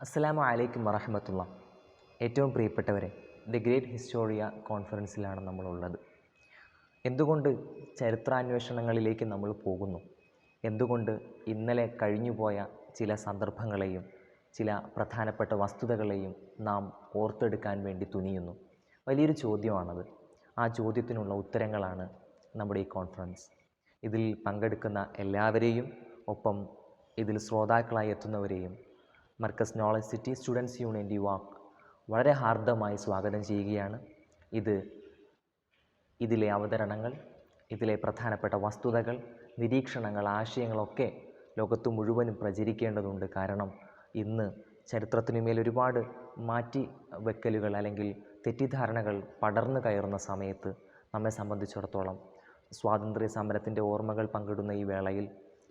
അസ്സലാമു അലൈക്കും വറഹ്മത്തുള്ളാ. ഏറ്റവും പ്രിയപ്പെട്ടവരെ, ദി ഗ്രേറ്റ് ഹിസ്റ്റോറിയ കോൺഫറൻസിലാണ് നമ്മളുള്ളത്. എന്തുകൊണ്ട് ചരിത്രാന്വേഷണങ്ങളിലേക്ക് നമ്മൾ പോകുന്നു? എന്തുകൊണ്ട് ഇന്നലെ കഴിഞ്ഞുപോയ ചില സന്ദർഭങ്ങളെയും ചില പ്രധാനപ്പെട്ട വസ്തുതകളെയും നാം ഓർത്തെടുക്കാൻ വേണ്ടി തുനിയുന്നു? വലിയൊരു ചോദ്യമാണത്. ആ ചോദ്യത്തിനുള്ള ഉത്തരങ്ങളാണ് നമ്മുടെ ഈ കോൺഫറൻസ്. ഇതിൽ പങ്കെടുക്കുന്ന എല്ലാവരെയും ഒപ്പം ഇതിൽ ശ്രോതാക്കളായി എത്തുന്നവരെയും Markaz knowledge city students union വാക്ക് വളരെ ഹാർദമായി സ്വാഗതം ചെയ്യുകയാണ്. ഇതിലെ അവതരണങ്ങൾ, ഇതിലെ പ്രധാനപ്പെട്ട വസ്തുതകൾ, നിരീക്ഷണങ്ങൾ, ആശയങ്ങളൊക്കെ ലോകത്ത് മുഴുവനും പ്രചരിക്കേണ്ടതുണ്ട്. കാരണം ഇന്ന് ചരിത്രത്തിനുമേൽ ഒരുപാട് മാറ്റി വെക്കലുകൾ അല്ലെങ്കിൽ തെറ്റിദ്ധാരണകൾ പടർന്നു കയറുന്ന സമയത്ത് നമ്മെ സംബന്ധിച്ചിടത്തോളം സ്വാതന്ത്ര്യ സമരത്തിൻ്റെ ഓർമ്മകൾ പങ്കിടുന്ന ഈ വേളയിൽ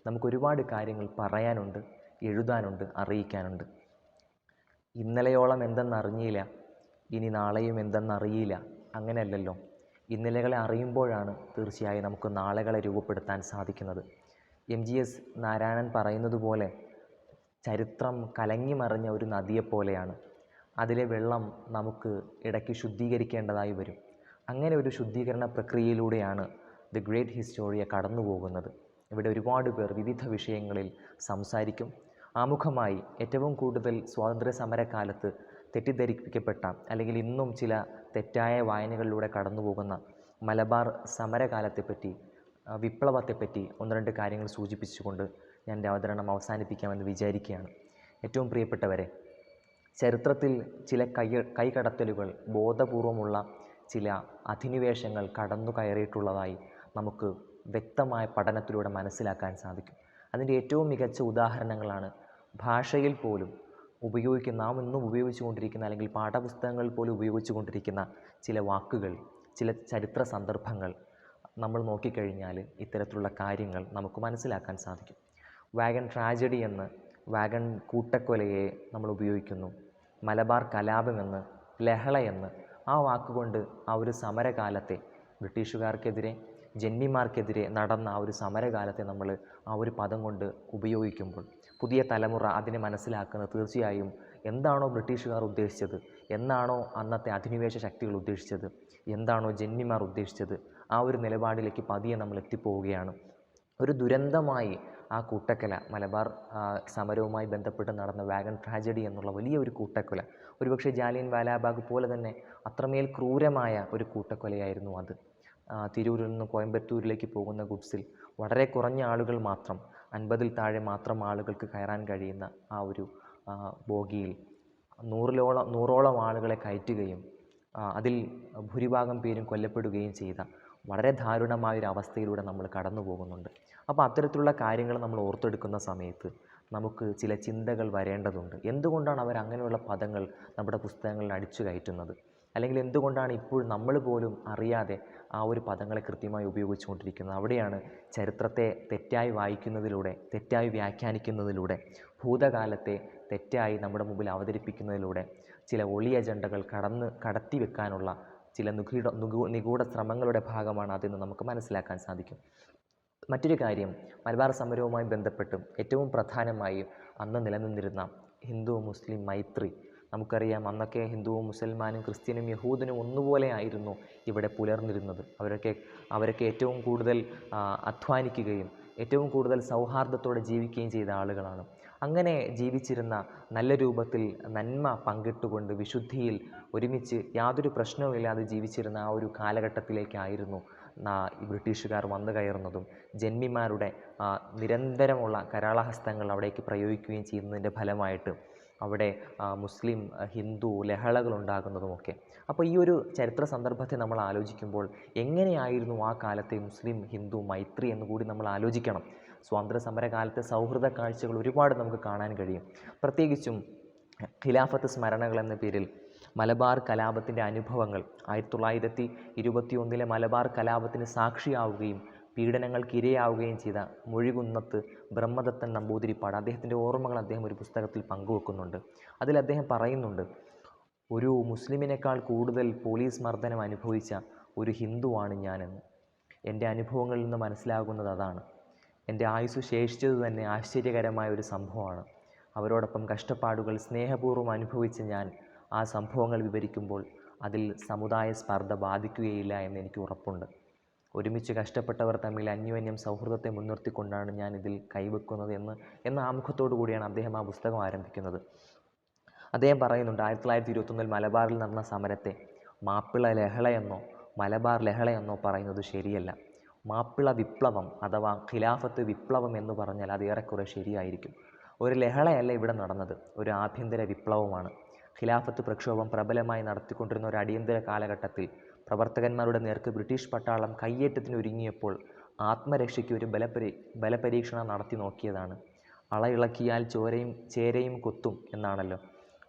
നമുക്കൊരുപാട് കാര്യങ്ങൾ പറയാനുണ്ട്, എഴുതാനുണ്ട്, അറിയിക്കാനുണ്ട്. ഇന്നലെയോളം എന്തെന്നറിഞ്ഞില്ല, ഇനി നാളെയും എന്തെന്നറിയില്ല. അങ്ങനെയല്ലല്ലോ. ഇന്നലെകളെ അറിയുമ്പോഴാണ് തീർച്ചയായും നമുക്ക് നാളെകളെ രൂപപ്പെടുത്താൻ സാധിക്കുന്നത്. MGS നാരായണൻ പറയുന്നത് പോലെ ചരിത്രം കലങ്ങി മറിഞ്ഞ ഒരു നദിയെപ്പോലെയാണ്. അതിലെ വെള്ളം നമുക്ക് ഇടയ്ക്ക് ശുദ്ധീകരിക്കേണ്ടതായി വരും. അങ്ങനെ ഒരു ശുദ്ധീകരണ പ്രക്രിയയിലൂടെയാണ് ദി ഗ്രേറ്റ് ഹിസ്റ്റോറിയ കടന്നു പോകുന്നത്. ഇവിടെ ഒരുപാട് പേർ വിവിധ വിഷയങ്ങളിൽ സംസാരിക്കും. ആമുഖമായി ഏറ്റവും കൂടുതൽ സ്വാതന്ത്ര്യ സമരകാലത്ത് തെറ്റിദ്ധരിപ്പിക്കപ്പെട്ട അല്ലെങ്കിൽ ഇന്നും ചില തെറ്റായ വായനകളിലൂടെ കടന്നു പോകുന്ന മലബാർ സമരകാലത്തെപ്പറ്റി, വിപ്ലവത്തെപ്പറ്റി ഒന്ന് രണ്ട് കാര്യങ്ങൾ സൂചിപ്പിച്ചുകൊണ്ട് ഞാൻ എൻ്റെ അവതരണം അവസാനിപ്പിക്കാമെന്ന് വിചാരിക്കുകയാണ്. ഏറ്റവും പ്രിയപ്പെട്ടവരെ, ചരിത്രത്തിൽ ചില കൈകടത്തലുകൾ, ബോധപൂർവമുള്ള ചില അധിനിവേശങ്ങൾ കടന്നു കയറിയിട്ടുള്ളതായി നമുക്ക് വ്യക്തമായ പഠനത്തിലൂടെ മനസ്സിലാക്കാൻ സാധിക്കും. അതിൻ്റെ ഏറ്റവും മികച്ച ഉദാഹരണങ്ങളാണ് ഭാഷയിൽ പോലും നാം ഇന്നും ഉപയോഗിച്ചു കൊണ്ടിരിക്കുന്ന അല്ലെങ്കിൽ പാഠപുസ്തകങ്ങളിൽ പോലും ഉപയോഗിച്ചു കൊണ്ടിരിക്കുന്ന ചില വാക്കുകൾ, ചില ചരിത്ര സന്ദർഭങ്ങൾ നമ്മൾ നോക്കിക്കഴിഞ്ഞാൽ ഇത്തരത്തിലുള്ള കാര്യങ്ങൾ നമുക്ക് മനസ്സിലാക്കാൻ സാധിക്കും. വാഗൺ ട്രാജഡി എന്ന് വാഗൺ കൂട്ടക്കൊലയെ നമ്മൾ ഉപയോഗിക്കുന്നു. മലബാർ കലാപമെന്ന്, ലഹളയെന്ന് ആ വാക്കുകൊണ്ട് ആ ഒരു സമരകാലത്തെ, ബ്രിട്ടീഷുകാർക്കെതിരെ, ജന്മിമാർക്കെതിരെ നടന്ന ആ ഒരു സമരകാലത്തെ നമ്മൾ ആ ഒരു പദം കൊണ്ട് ഉപയോഗിക്കുമ്പോൾ പുതിയ തലമുറ അതിനെ മനസ്സിലാക്കുന്നത് തീർച്ചയായും എന്താണോ ബ്രിട്ടീഷുകാർ ഉദ്ദേശിച്ചത്, എന്നാണോ അന്നത്തെ അധിനിവേശ ശക്തികൾ ഉദ്ദേശിച്ചത്, എന്താണോ ജന്മിമാർ ഉദ്ദേശിച്ചത്, ആ ഒരു നിലപാടിലേക്ക് പതിയെ നമ്മൾ എത്തിപ്പോവുകയാണ്. ഒരു ദുരന്തമായി ആ കൂട്ടക്കൊല, മലബാർ സമരവുമായി ബന്ധപ്പെട്ട് നടന്ന വാഗൺ ട്രാജഡി എന്നുള്ള വലിയ ഒരു കൂട്ടക്കൊല, ഒരുപക്ഷെ ജാലിയൻ വാലാബാഗ് പോലെ തന്നെ അത്രമേൽ ക്രൂരമായ ഒരു കൂട്ടക്കൊലയായിരുന്നു അത്. തിരൂരിൽ നിന്ന് കോയമ്പത്തൂരിലേക്ക് പോകുന്ന ഗുഡ്സിൽ വളരെ കുറഞ്ഞ ആളുകൾ മാത്രം, 50-ൽ താഴെ മാത്രം ആളുകൾക്ക് കയറാൻ കഴിയുന്ന ആ ഒരു ബോഗിയിൽ 100ഓളം ആളുകളെ കയറ്റുകയും അതിൽ ഭൂരിഭാഗം പേരും കൊല്ലപ്പെടുകയും ചെയ്ത വളരെ ദാരുണമായൊരു അവസ്ഥയിലൂടെ നമ്മൾ കടന്നു പോകുന്നുണ്ട്. അപ്പോൾ അത്തരത്തിലുള്ള കാര്യങ്ങൾ നമ്മൾ ഓർത്തെടുക്കുന്ന സമയത്ത് നമുക്ക് ചില ചിന്തകൾ വരേണ്ടതുണ്ട്. എന്തുകൊണ്ടാണ് അവർ അങ്ങനെയുള്ള പദങ്ങൾ നമ്മുടെ പുസ്തകങ്ങളിൽ അടിച്ചു കയറ്റുന്നത്? അല്ലെങ്കിൽ എന്തുകൊണ്ടാണ് ഇപ്പോൾ നമ്മൾ പോലും അറിയാതെ ആ ഒരു പദങ്ങളെ കൃത്യമായി ഉപയോഗിച്ചുകൊണ്ടിരിക്കുന്നത്? അവിടെയാണ് ചരിത്രത്തെ തെറ്റായി വായിക്കുന്നതിലൂടെ, തെറ്റായി വ്യാഖ്യാനിക്കുന്നതിലൂടെ, ഭൂതകാലത്തെ തെറ്റായി നമ്മുടെ മുമ്പിൽ അവതരിപ്പിക്കുന്നതിലൂടെ ചില ഒളി അജണ്ടകൾ കടത്തി വെക്കാനുള്ള ചില നിഗൂഢ ശ്രമങ്ങളുടെ ഭാഗമാണ് അതെന്ന് നമുക്ക് മനസ്സിലാക്കാൻ സാധിക്കും. മറ്റൊരു കാര്യം, മലബാർ സമരവുമായി ബന്ധപ്പെട്ട് ഏറ്റവും പ്രധാനമായും അന്ന് നിലനിന്നിരുന്ന ഹിന്ദു മുസ്ലിം മൈത്രി. നമുക്കറിയാം, അന്നൊക്കെ ഹിന്ദുവും മുസൽമാനും ക്രിസ്ത്യനും യഹൂദനും ഒന്നുപോലെ ആയിരുന്നു ഇവിടെ പുലർന്നിരുന്നത്. അവരൊക്കെ ഏറ്റവും കൂടുതൽ അധ്വാനിക്കുകയും ഏറ്റവും കൂടുതൽ സൗഹാർദ്ദത്തോടെ ജീവിക്കുകയും ചെയ്ത ആളുകളാണ്. അങ്ങനെ ജീവിച്ചിരുന്ന, നല്ല രൂപത്തിൽ നന്മ പങ്കിട്ടുകൊണ്ട് വിശുദ്ധിയിൽ ഒരുമിച്ച് യാതൊരു പ്രശ്നവുമില്ലാതെ ജീവിച്ചിരുന്ന ആ ഒരു കാലഘട്ടത്തിലേക്കായിരുന്നു ബ്രിട്ടീഷുകാർ വന്നു കയറുന്നതും ജന്മിമാരുടെ നിരന്തരമുള്ള കരാളഹസ്തങ്ങൾ അവിടേക്ക് പ്രയോഗിക്കുകയും ചെയ്യുന്നതിൻ്റെ ഫലമായിട്ട് അവിടെ മുസ്ലിം ഹിന്ദു ലഹളകൾ ഉണ്ടാകുന്നതുമൊക്കെ. അപ്പോൾ ഈ ഒരു ചരിത്ര സന്ദർഭത്തെ നമ്മൾ ആലോചിക്കുമ്പോൾ എങ്ങനെയായിരുന്നു ആ കാലത്തെ മുസ്ലിം ഹിന്ദു മൈത്രി എന്നുകൂടി നമ്മൾ ആലോചിക്കണം. സ്വാതന്ത്ര്യ സമരകാലത്തെ സൗഹൃദ കാഴ്ചകൾ ഒരുപാട് നമുക്ക് കാണാൻ കഴിയും. പ്രത്യേകിച്ചും ഖിലാഫത്ത് സ്മരണകൾ എന്ന പേരിൽ മലബാർ കലാപത്തിൻ്റെ അനുഭവങ്ങൾ, 1921 മലബാർ കലാപത്തിന് സാക്ഷിയാവുകയും പീഡനങ്ങൾക്ക് ഇരയാവുകയും ചെയ്ത മൊഴികുന്നത്ത് ബ്രഹ്മദത്തൻ നമ്പൂതിരിപ്പാട്, അദ്ദേഹത്തിൻ്റെ ഓർമ്മകൾ അദ്ദേഹം ഒരു പുസ്തകത്തിൽ പങ്കുവെക്കുന്നുണ്ട്. അതിൽ അദ്ദേഹം പറയുന്നുണ്ട്, ഒരു മുസ്ലിമിനേക്കാൾ കൂടുതൽ പോലീസ് മർദ്ദനം അനുഭവിച്ച ഒരു ഹിന്ദുവാണ് ഞാനെന്ന്. എൻ്റെ അനുഭവങ്ങളിൽ നിന്ന് മനസ്സിലാകുന്നത് അതാണ്. എൻ്റെ ആയുസ്സ് ശേഷിച്ചത് തന്നെ ആശ്ചര്യകരമായ ഒരു സംഭവമാണ്. അവരോടൊപ്പം കഷ്ടപ്പാടുകൾ സ്നേഹപൂർവ്വം അനുഭവിച്ച് ഞാൻ ആ സംഭവങ്ങൾ വിവരിക്കുമ്പോൾ അതിൽ സമുദായ സ്പർദ്ധ ബാധിക്കുകയില്ല എന്ന് എനിക്ക് ഉറപ്പുണ്ട്. ഒരുമിച്ച് കഷ്ടപ്പെട്ടവർ തമ്മിൽ അന്യോന്യം സൗഹൃദത്തെ മുൻനിർത്തിക്കൊണ്ടാണ് ഞാൻ ഇതിൽ കൈവെക്കുന്നത് എന്ന ആമുഖത്തോടു കൂടിയാണ് അദ്ദേഹം ആ പുസ്തകം ആരംഭിക്കുന്നത്. അദ്ദേഹം പറയുന്നുണ്ട്, 1921 മലബാറിൽ നടന്ന സമരത്തെ മാപ്പിള ലഹളയെന്നോ മലബാർ ലഹളയെന്നോ പറയുന്നത് ശരിയല്ല. മാപ്പിള വിപ്ലവം അഥവാ ഖിലാഫത്ത് വിപ്ലവം എന്ന് പറഞ്ഞാൽ അത് ഏറെക്കുറെ ശരിയായിരിക്കും. ഒരു ലഹളയല്ല ഇവിടെ നടന്നത്, ഒരു ആഭ്യന്തര വിപ്ലവമാണ്. ഖിലാഫത്ത് പ്രക്ഷോഭം പ്രബലമായി നടത്തിക്കൊണ്ടിരുന്ന ഒരു അടിയന്തര കാലഘട്ടത്തിൽ പ്രവർത്തകന്മാരുടെ നേർക്ക് ബ്രിട്ടീഷ് പട്ടാളം കയ്യേറ്റത്തിനൊരുങ്ങിയപ്പോൾ ആത്മരക്ഷയ്ക്ക് ഒരു ബലപരീക്ഷണം നടത്തി നോക്കിയതാണ്. അളയിളക്കിയാൽ ചേരയും കൊത്തും എന്നാണല്ലോ.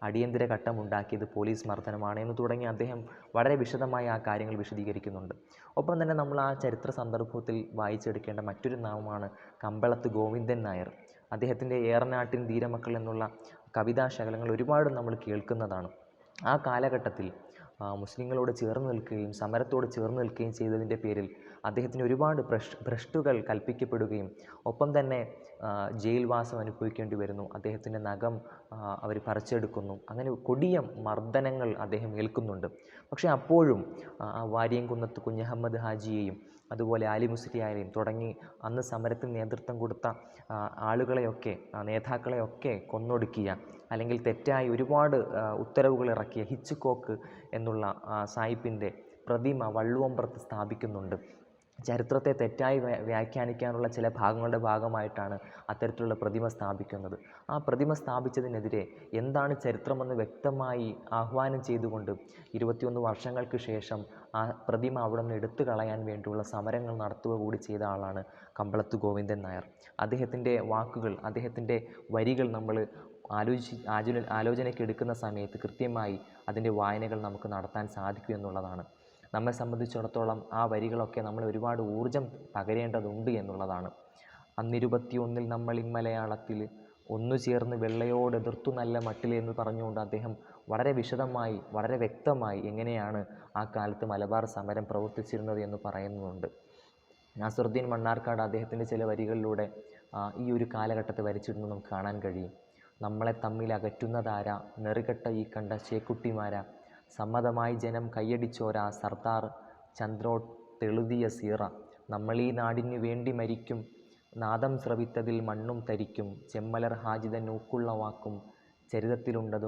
അടിയന്തര ഘട്ടമുണ്ടാക്കിയത് പോലീസ് മർദ്ദനമാണ് എന്ന് തുടങ്ങി അദ്ദേഹം വളരെ വിശദമായി ആ കാര്യങ്ങൾ വിശദീകരിക്കുന്നുണ്ട്. ഒപ്പം തന്നെ നമ്മൾ ആ ചരിത്ര സന്ദർഭത്തിൽ വായിച്ചെടുക്കേണ്ട മറ്റൊരു നാമമാണ് കമ്പളത്ത് ഗോവിന്ദൻ നായർ. അദ്ദേഹത്തിൻ്റെ ഏറനാട്ടിൻ ധീരമക്കൾ എന്നുള്ള കവിതാശകലങ്ങൾ ഒരുപാട് നമ്മൾ കേൾക്കുന്നതാണ്. ആ കാലഘട്ടത്തിൽ മുസ്ലിങ്ങളോട് ചേർന്ന് നിൽക്കുകയും സമരത്തോട് ചേർന്ന് നിൽക്കുകയും ചെയ്തതിൻ്റെ പേരിൽ അദ്ദേഹത്തിന് ഒരുപാട് ഭ്രഷ്ടുകൾ കൽപ്പിക്കപ്പെടുകയും ഒപ്പം തന്നെ ജയിൽവാസം അനുഭവിക്കേണ്ടി വരുന്നു. അദ്ദേഹത്തിൻ്റെ നഖം അവർ പറിച്ചെടുക്കുന്നു. അങ്ങനെ കൊടിയ മർദ്ദനങ്ങൾ അദ്ദേഹം ഏൽക്കുന്നുണ്ട്. പക്ഷേ അപ്പോഴും വാരിയംകുന്നത്ത് കുഞ്ഞഹമ്മദ് ഹാജിയെയും അതുപോലെ ആലി മുസ്ലിയാരെയും തുടങ്ങി അന്ന് സമരത്തിന് നേതൃത്വം കൊടുത്ത ആളുകളെയൊക്കെ നേതാക്കളെയൊക്കെ കൊന്നൊടുക്കിയ അല്ലെങ്കിൽ തെറ്റായി ഒരുപാട് ഉത്തരവുകൾ ഇറക്കിയ ഹിച്ച്കോക്ക് എന്നുള്ള സാഹിബിൻ്റെ പ്രതിമ വള്ളുവമ്പ്രത്ത് സ്ഥാപിക്കുന്നുണ്ട്. ചരിത്രത്തെ തെറ്റായി വ്യാഖ്യാനിക്കാനുള്ള ചില ഭാഗങ്ങളുടെ ഭാഗമായിട്ടാണ് അത്തരത്തിലുള്ള പ്രതിമ സ്ഥാപിക്കുന്നത്. ആ പ്രതിമ സ്ഥാപിച്ചതിനെതിരെ എന്താണ് ചരിത്രമെന്ന് വ്യക്തമായി ആഹ്വാനം ചെയ്തുകൊണ്ട് 21 വർഷങ്ങൾക്ക് ശേഷം ആ പ്രതിമ അവിടെ നിന്ന് എടുത്തു കളയാൻ വേണ്ടിയുള്ള സമരങ്ങൾ നടത്തുക കൂടി ചെയ്ത ആളാണ് കമ്പളത്ത് ഗോവിന്ദൻ നായർ. അദ്ദേഹത്തിൻ്റെ വാക്കുകൾ, അദ്ദേഹത്തിൻ്റെ വരികൾ നമ്മൾ ആലോചനയ്ക്ക് എടുക്കുന്ന സമയത്ത് കൃത്യമായി അതിൻ്റെ വായനകൾ നമുക്ക് നടത്താൻ സാധിക്കും എന്നുള്ളതാണ്. നമ്മെ സംബന്ധിച്ചിടത്തോളം ആ വരികളൊക്കെ നമ്മൾ ഒരുപാട് ഊർജം പകരേണ്ടതുണ്ട് എന്നുള്ളതാണ്. അന്ന് 21 നമ്മൾ മലയാളത്തിൽ ഒന്നു ചേർന്ന് വെള്ളയോട് എതിർത്തു നല്ല മട്ടിൽ എന്ന് പറഞ്ഞുകൊണ്ട് അദ്ദേഹം വളരെ വിശദമായി വളരെ വ്യക്തമായി എങ്ങനെയാണ് ആ കാലത്ത് മലബാർ സമരം പ്രവർത്തിച്ചിരുന്നത് എന്ന് പറയുന്നുണ്ട്. നാസറുദ്ദീൻ മണ്ണാർക്കാട് അദ്ദേഹത്തിൻ്റെ ചില വരികളിലൂടെ ഈ ഒരു കാലഘട്ടത്തെ വരച്ചിടുന്നത് നമുക്ക് കാണാൻ കഴിയും. നമ്മളെ തമ്മിൽ അകറ്റുന്നതാരാ, നെറുകെട്ട ഈ കണ്ട ചേക്കുട്ടിമാരാ, സമ്മതമായി ജനം കയ്യടിച്ചോരാ, സർദാർ ചന്ദ്രോട്ടെഴുതിയ സീറ, നമ്മളീ നാടിനു വേണ്ടി മരിക്കും, നാദം സ്രവിത്തതിൽ മണ്ണും തരിക്കും, ചെമ്മലർ ഹാജിതൻ ഊക്കുള്ള വാക്കും ചരിതത്തിലുണ്ടത്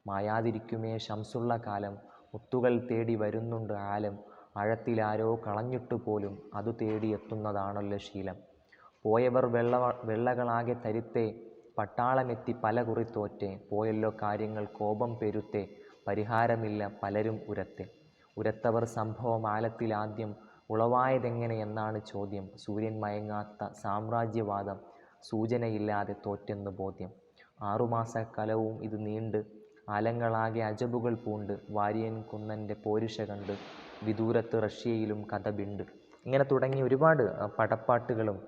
മായാതിരിക്കുമേ ശംസുള്ള കാലം, മുത്തുകൾ തേടി വരുന്നുണ്ട് ആലം, ആഴത്തിലാരോ കളഞ്ഞിട്ടു പോലും അതു തേടി എത്തുന്നതാണല്ലോ ശീലം, പോയവർ വെള്ളകളാകെ തരുത്തേ, പട്ടാളമെത്തി പല കുറിത്തോറ്റെ, പോയല്ലോ കാര്യങ്ങൾ കോപം പെരുത്തേ, പരിഹാരമില്ല പലരും ഉരത്തവർ സംഭവം ആലത്തിലാദ്യം ഉളവായതെങ്ങനെ എന്നാണ് ചോദ്യം, സൂര്യൻ മയങ്ങാത്ത സാമ്രാജ്യവാദം സൂചനയില്ലാതെ തോറ്റെന്ന് ബോധ്യം, 6 മാസക്കാലവും ഇത് നീണ്ട് ആലങ്ങളാകെ അജബുകൾ പൂണ്ട്, വാരിയൻ കുന്നൻ്റെ പോരുഷ കണ്ട് വിദൂരത്ത് റഷ്യയിലും കഥ ബിണ്ട്. ഇങ്ങനെ തുടങ്ങി ഒരുപാട് പടപ്പാട്ടുകളും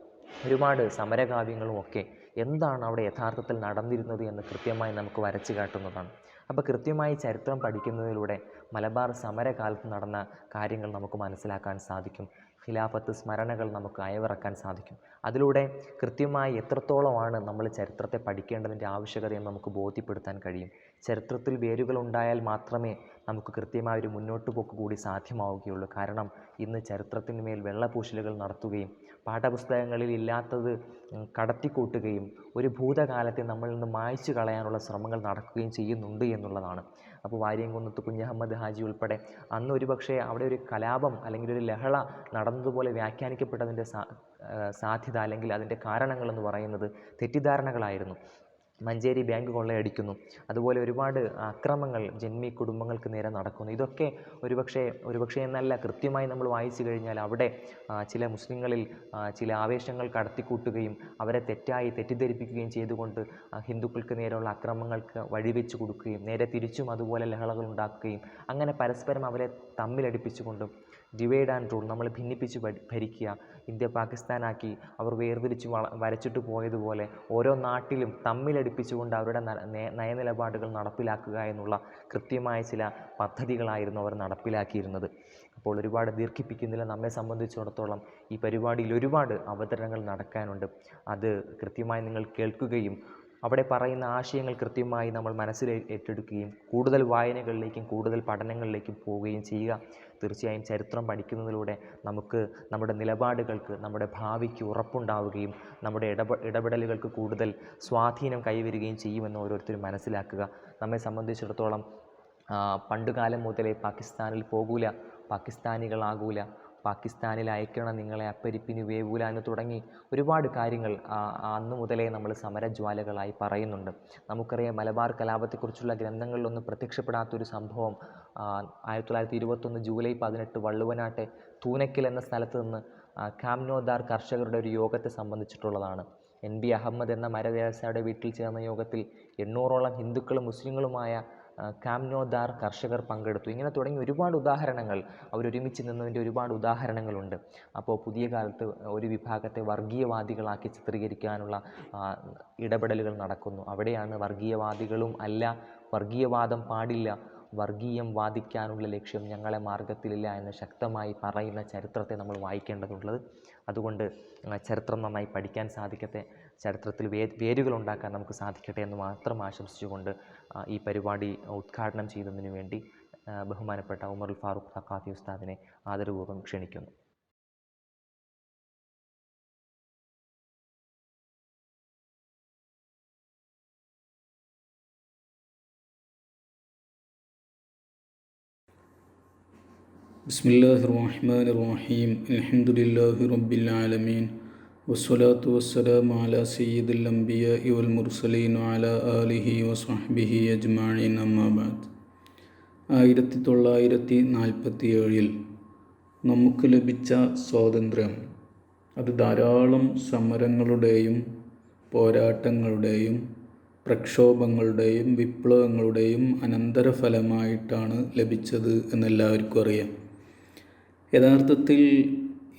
ഒരുപാട് സമരകാവ്യങ്ങളും ഒക്കെ എന്താണ് അവിടെ യഥാർത്ഥത്തിൽ നടന്നിരുന്നത് എന്ന് കൃത്യമായി നമുക്ക് വരച്ചു കാട്ടുന്നതാണ്. അപ്പോൾ കൃത്യമായി ചരിത്രം പഠിക്കുന്നതിലൂടെ മലബാർ സമരകാലത്ത് നടന്ന കാര്യങ്ങൾ നമുക്ക് മനസ്സിലാക്കാൻ സാധിക്കും. ഖിലാഫത്ത് സ്മരണകൾ നമുക്ക് അയവിറക്കാൻ സാധിക്കും. അതിലൂടെ കൃത്യമായി എത്രത്തോളമാണ് നമ്മൾ ചരിത്രത്തെ പഠിക്കേണ്ടതിൻ്റെ ആവശ്യകതയെന്ന് നമുക്ക് ബോധ്യപ്പെടുത്താൻ കഴിയും. ചരിത്രത്തിൽ വേരുകൾ ഉണ്ടായാൽ മാത്രമേ നമുക്ക് കൃത്യമായ ഒരു മുന്നോട്ട് പോക്ക് കൂടി സാധ്യമാവുകയുള്ളൂ. കാരണം ഇന്ന് ചരിത്രത്തിന് മേൽ വെള്ളപൂശലുകൾ നടത്തുകയും പാഠപുസ്തകങ്ങളിൽ ഇല്ലാത്തത് കടത്തിക്കൂട്ടുകയും ഒരു ഭൂതകാലത്തെ നമ്മളിൽ നിന്ന് മായ്ച്ചു കളയാനുള്ള ശ്രമങ്ങൾ നടക്കുകയും ചെയ്യുന്നുണ്ട് എന്നുള്ളതാണ്. അപ്പോൾ വാരിയംകുന്നത്ത് കുഞ്ഞഹമ്മദ് ഹാജി ഉൾപ്പെടെ അന്ന് ഒരുപക്ഷെ അവിടെ ഒരു കലാപം അല്ലെങ്കിൽ ഒരു ലഹള നടന്നതുപോലെ വ്യാഖ്യാനിക്കപ്പെട്ടതിൻ്റെ സാധ്യത അല്ലെങ്കിൽ അതിൻ്റെ കാരണങ്ങളെന്ന് പറയുന്നത് തെറ്റിദ്ധാരണകളായിരുന്നു. മഞ്ചേരി ബാങ്ക് കൊള്ളയടിക്കുന്നു, അതുപോലെ ഒരുപാട് അക്രമങ്ങൾ ജന്മി കുടുംബങ്ങൾക്ക് നേരെ നടക്കുന്നു. ഇതൊക്കെ ഒരുപക്ഷെ എന്നല്ല, കൃത്യമായി നമ്മൾ വായിച്ചു കഴിഞ്ഞാൽ അവിടെ ചില മുസ്ലിങ്ങളിൽ ചില ആവേശങ്ങൾ കടത്തിക്കൂട്ടുകയും അവരെ തെറ്റിദ്ധരിപ്പിക്കുകയും ചെയ്തുകൊണ്ട് ഹിന്ദുക്കൾക്ക് നേരെയുള്ള അക്രമങ്ങൾക്ക് വഴിവെച്ച് കൊടുക്കുകയും നേരെ തിരിച്ചും അതുപോലെ ലഹളകൾ ഉണ്ടാക്കുകയും അങ്ങനെ പരസ്പരം അവരെ തമ്മിലടിപ്പിച്ചുകൊണ്ടും ഡിവൈഡ് ആൻഡ് റൂൾ, നമ്മൾ ഭിന്നിപ്പിച്ച് ഭരിക്കുക, ഇന്ത്യ പാകിസ്ഥാനാക്കി അവർ വേർതിരിച്ച് വരച്ചിട്ട് പോയതുപോലെ ഓരോ നാട്ടിലും തമ്മിലടിപ്പിച്ചുകൊണ്ട് അവരുടെ നയനിലപാടുകൾ നടപ്പിലാക്കുക എന്നുള്ള കൃത്യമായ ചില പദ്ധതികളായിരുന്നു അവർ നടപ്പിലാക്കിയിരുന്നത്. അപ്പോൾ ഒരുപാട് ദീർഘിപ്പിക്കുന്നില്ല. നമ്മെ സംബന്ധിച്ചിടത്തോളം ഈ പരിപാടിയിൽ ഒരുപാട് അവതരണങ്ങൾ നടക്കാനുണ്ട്. അത് കൃത്യമായി നിങ്ങൾ കേൾക്കുകയും അവിടെ പറയുന്ന ആശയങ്ങൾ കൃത്യമായി നമ്മൾ മനസ്സിൽ ഏറ്റെടുക്കുകയും കൂടുതൽ വായനകളിലേക്കും കൂടുതൽ പഠനങ്ങളിലേക്കും പോവുകയും ചെയ്യുക. തീർച്ചയായും ചരിത്രം പഠിക്കുന്നതിലൂടെ നമുക്ക് നമ്മുടെ നിലപാടുകൾക്ക്, നമ്മുടെ ഭാവിക്ക് ഉറപ്പുണ്ടാവുകയും നമ്മുടെ ഇടപെടലുകൾക്ക് കൂടുതൽ സ്വാധീനം കൈവരികയും ചെയ്യുമെന്ന് ഓരോരുത്തരും മനസ്സിലാക്കുക. നമ്മെ സംബന്ധിച്ചിടത്തോളം പണ്ടുകാലം മുതലേ പാകിസ്ഥാനിൽ പോകൂല, പാകിസ്ഥാനികളാകൂല, പാകിസ്ഥാനിൽ അയക്കണം നിങ്ങളെ അപ്പരിപ്പിന് വേവൂല എന്ന് തുടങ്ങി ഒരുപാട് കാര്യങ്ങൾ അന്ന് മുതലേ നമ്മൾ സമരജ്വാലകളായി പറയുന്നുണ്ട്. നമുക്കറിയാം മലബാർ കലാപത്തെക്കുറിച്ചുള്ള ഗ്രന്ഥങ്ങളിലൊന്നും പ്രത്യക്ഷപ്പെടാത്തൊരു സംഭവം 1921 ജൂലൈ 18 വള്ളുവനാട്ടെ തൂനക്കൽ എന്ന സ്ഥലത്ത് നിന്ന് കാംനോദാർ കർഷകരുടെ ഒരു യോഗത്തെ സംബന്ധിച്ചിട്ടുള്ളതാണ്. NB അഹമ്മദ് എന്ന മരവ്യവസായിയുടെ വീട്ടിൽ ചേർന്ന യോഗത്തിൽ 800ഓളം ഹിന്ദുക്കളും മുസ്ലിങ്ങളുമായ കാംനോദാർ കർഷകർ പങ്കെടുത്തു. ഇങ്ങനെ തുടങ്ങി ഒരുപാട് ഉദാഹരണങ്ങൾ, അവരൊരുമിച്ച് നിന്നതിൻ്റെ ഒരുപാട് ഉദാഹരണങ്ങളുണ്ട്. അപ്പോൾ പുതിയ കാലത്ത് ഒരു വിഭാഗത്തെ വർഗീയവാദികളാക്കി ചിത്രീകരിക്കാനുള്ള ഇടപെടലുകൾ നടക്കുന്നു. അവിടെയാണ് വർഗീയവാദികളും അല്ല, വർഗീയവാദം പാടില്ല, വർഗീയം വാദിക്കാനുള്ള ലക്ഷ്യം ഞങ്ങളെ മാർഗത്തിലില്ല എന്ന് ശക്തമായി പറയുന്ന ചരിത്രത്തെ നമ്മൾ വായിക്കേണ്ടതുള്ളത്. അതുകൊണ്ട് ചരിത്രം നന്നായി പഠിക്കാൻ സാധിക്കട്ടെ, ചരിത്രത്തിൽ വേരുകൾ ഉണ്ടാക്കാൻ നമുക്ക് സാധിക്കട്ടെ എന്ന് മാത്രം ആശംസിച്ചുകൊണ്ട് ഈ പരിപാടി ഉദ്ഘാടനം ചെയ്തതിനു വേണ്ടി ബഹുമാനപ്പെട്ട ഉമറുൽ ഫാറൂഖ് സഖാഫി ഉസ്താദിനെ ആദരപൂർവ്വം ക്ഷണിക്കുന്നു. ബിസ്മില്ലാഹിർ റഹ്മാനിർ റഹീം. അൽഹംദുലില്ലാഹി റബ്ബിൽ ആലമീൻ. വസ്സലാത്തു വസ്സലാമു അലാ സയ്യിദിൽ അംബിയാഇ വൽ മുർസലീൻ വഅലാ ആലിഹി വസ്വഹ്ബിഹി അജ്മഈൻ. അമ്മാ ബഅദ്. 1947 നമുക്ക് ലഭിച്ച സ്വാതന്ത്ര്യം അത് ധാരാളം സമരങ്ങളുടെയും പോരാട്ടങ്ങളുടെയും പ്രക്ഷോഭങ്ങളുടെയും വിപ്ലവങ്ങളുടെയും അനന്തരഫലമായിട്ടാണ് ലഭിച്ചത് എന്നെല്ലാവർക്കും അറിയാം. യഥാർത്ഥത്തിൽ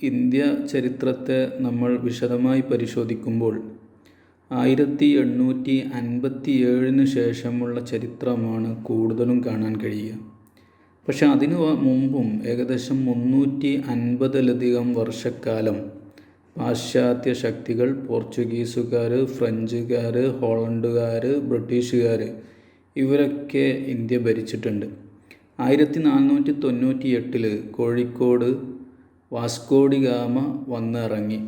ഇന്ത്യ ചരിത്രത്തെ നമ്മൾ വിശദമായി പരിശോധിക്കുമ്പോൾ 1857 ശേഷമുള്ള ചരിത്രമാണ് കൂടുതലും കാണാൻ കഴിയുക. പക്ഷെ അതിനു മുമ്പും ഏകദേശം 350ലധികം വർഷക്കാലം പാശ്ചാത്യ ശക്തികൾ, പോർച്ചുഗീസുകാർ, ഫ്രഞ്ചുകാർ, ഹോളണ്ടുകാർ, ബ്രിട്ടീഷുകാർ ഇവരൊക്കെ ഇന്ത്യ ഭരിച്ചിട്ടുണ്ട്. 1498 കോഴിക്കോട് വാസ്കോഡി ഗാമ വന്നിറങ്ങി.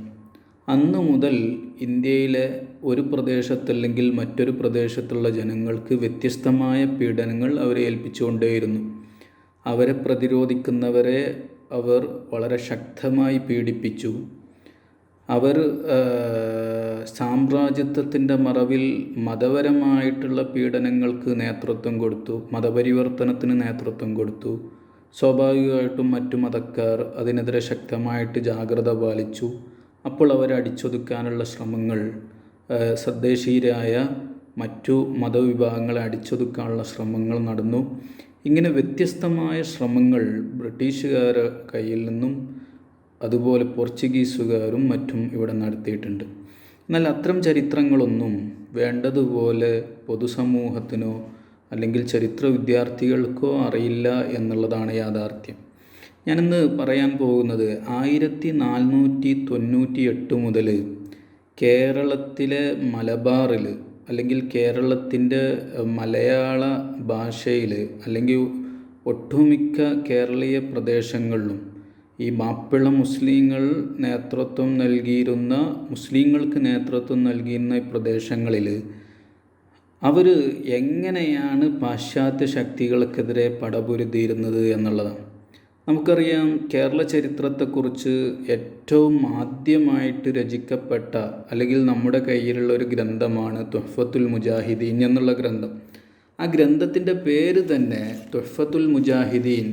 അന്ന് മുതൽ ഇന്ത്യയിലെ ഒരു പ്രദേശത്തല്ലെങ്കിൽ മറ്റൊരു പ്രദേശത്തുള്ള ജനങ്ങൾക്ക് വ്യത്യസ്തമായ പീഡനങ്ങൾ അവരെ ഏൽപ്പിച്ചുകൊണ്ടേയിരുന്നു. അവരെ പ്രതിരോധിക്കുന്നവരെ അവർ വളരെ ശക്തമായി പീഡിപ്പിച്ചു. അവർ സാമ്രാജ്യത്വത്തിൻ്റെ മറവിൽ മതപരമായിട്ടുള്ള പീഡനങ്ങൾക്ക് നേതൃത്വം കൊടുത്തു, മതപരിവർത്തനത്തിന് നേതൃത്വം കൊടുത്തു. സ്വാഭാവികമായിട്ടും മറ്റു മതക്കാർ അതിനെതിരെ ശക്തമായിട്ട് ജാഗ്രത പാലിച്ചു. അപ്പോൾ അവരെ അടിച്ചൊതുക്കാനുള്ള ശ്രമങ്ങൾ, സ്വദേശീയരായ മറ്റു മതവിഭാഗങ്ങളെ അടിച്ചൊതുക്കാനുള്ള ശ്രമങ്ങൾ നടന്നു. ഇങ്ങനെ വ്യത്യസ്തമായ ശ്രമങ്ങൾ ബ്രിട്ടീഷുകാരുടെ കയ്യിൽ നിന്നും അതുപോലെ പോർച്ചുഗീസുകാരും മറ്റും ഇവിടെ നടത്തിയിട്ടുണ്ട്. എന്നാൽ അത്തരം ചരിത്രങ്ങളൊന്നും വേണ്ടതുപോലെ പൊതുസമൂഹത്തിനോ അല്ലെങ്കിൽ ചരിത്ര വിദ്യാർത്ഥികൾക്കോ അറിയില്ല എന്നുള്ളതാണ് യാഥാർത്ഥ്യം. ഞാനിന്ന് പറയാൻ പോകുന്നത് 1498 മുതൽ കേരളത്തിലെ മലബാറിൽ അല്ലെങ്കിൽ കേരളത്തിൻ്റെ മലയാള ഭാഷയിൽ അല്ലെങ്കിൽ ഒട്ടുമിക്ക കേരളീയ പ്രദേശങ്ങളിലും ഈ മാപ്പിള മുസ്ലിങ്ങൾക്ക് നേതൃത്വം നൽകിയിരുന്ന ഈ പ്രദേശങ്ങളിൽ അവർ എങ്ങനെയാണ് പാശ്ചാത്യ ശക്തികൾക്കെതിരെ പടപൊരുതിയിരുന്നത് എന്നുള്ളതാണ്. നമുക്കറിയാം, കേരള ചരിത്രത്തെക്കുറിച്ച് ഏറ്റവും ആദ്യമായിട്ട് രചിക്കപ്പെട്ട അല്ലെങ്കിൽ നമ്മുടെ കയ്യിലുള്ള ഒരു ഗ്രന്ഥമാണ് തുഹ്ഫത്തുൽ മുജാഹിദീൻ എന്നുള്ള ഗ്രന്ഥം. ആ ഗ്രന്ഥത്തിൻ്റെ പേര് തന്നെ തുഹ്ഫത്തുൽ മുജാഹിദീൻ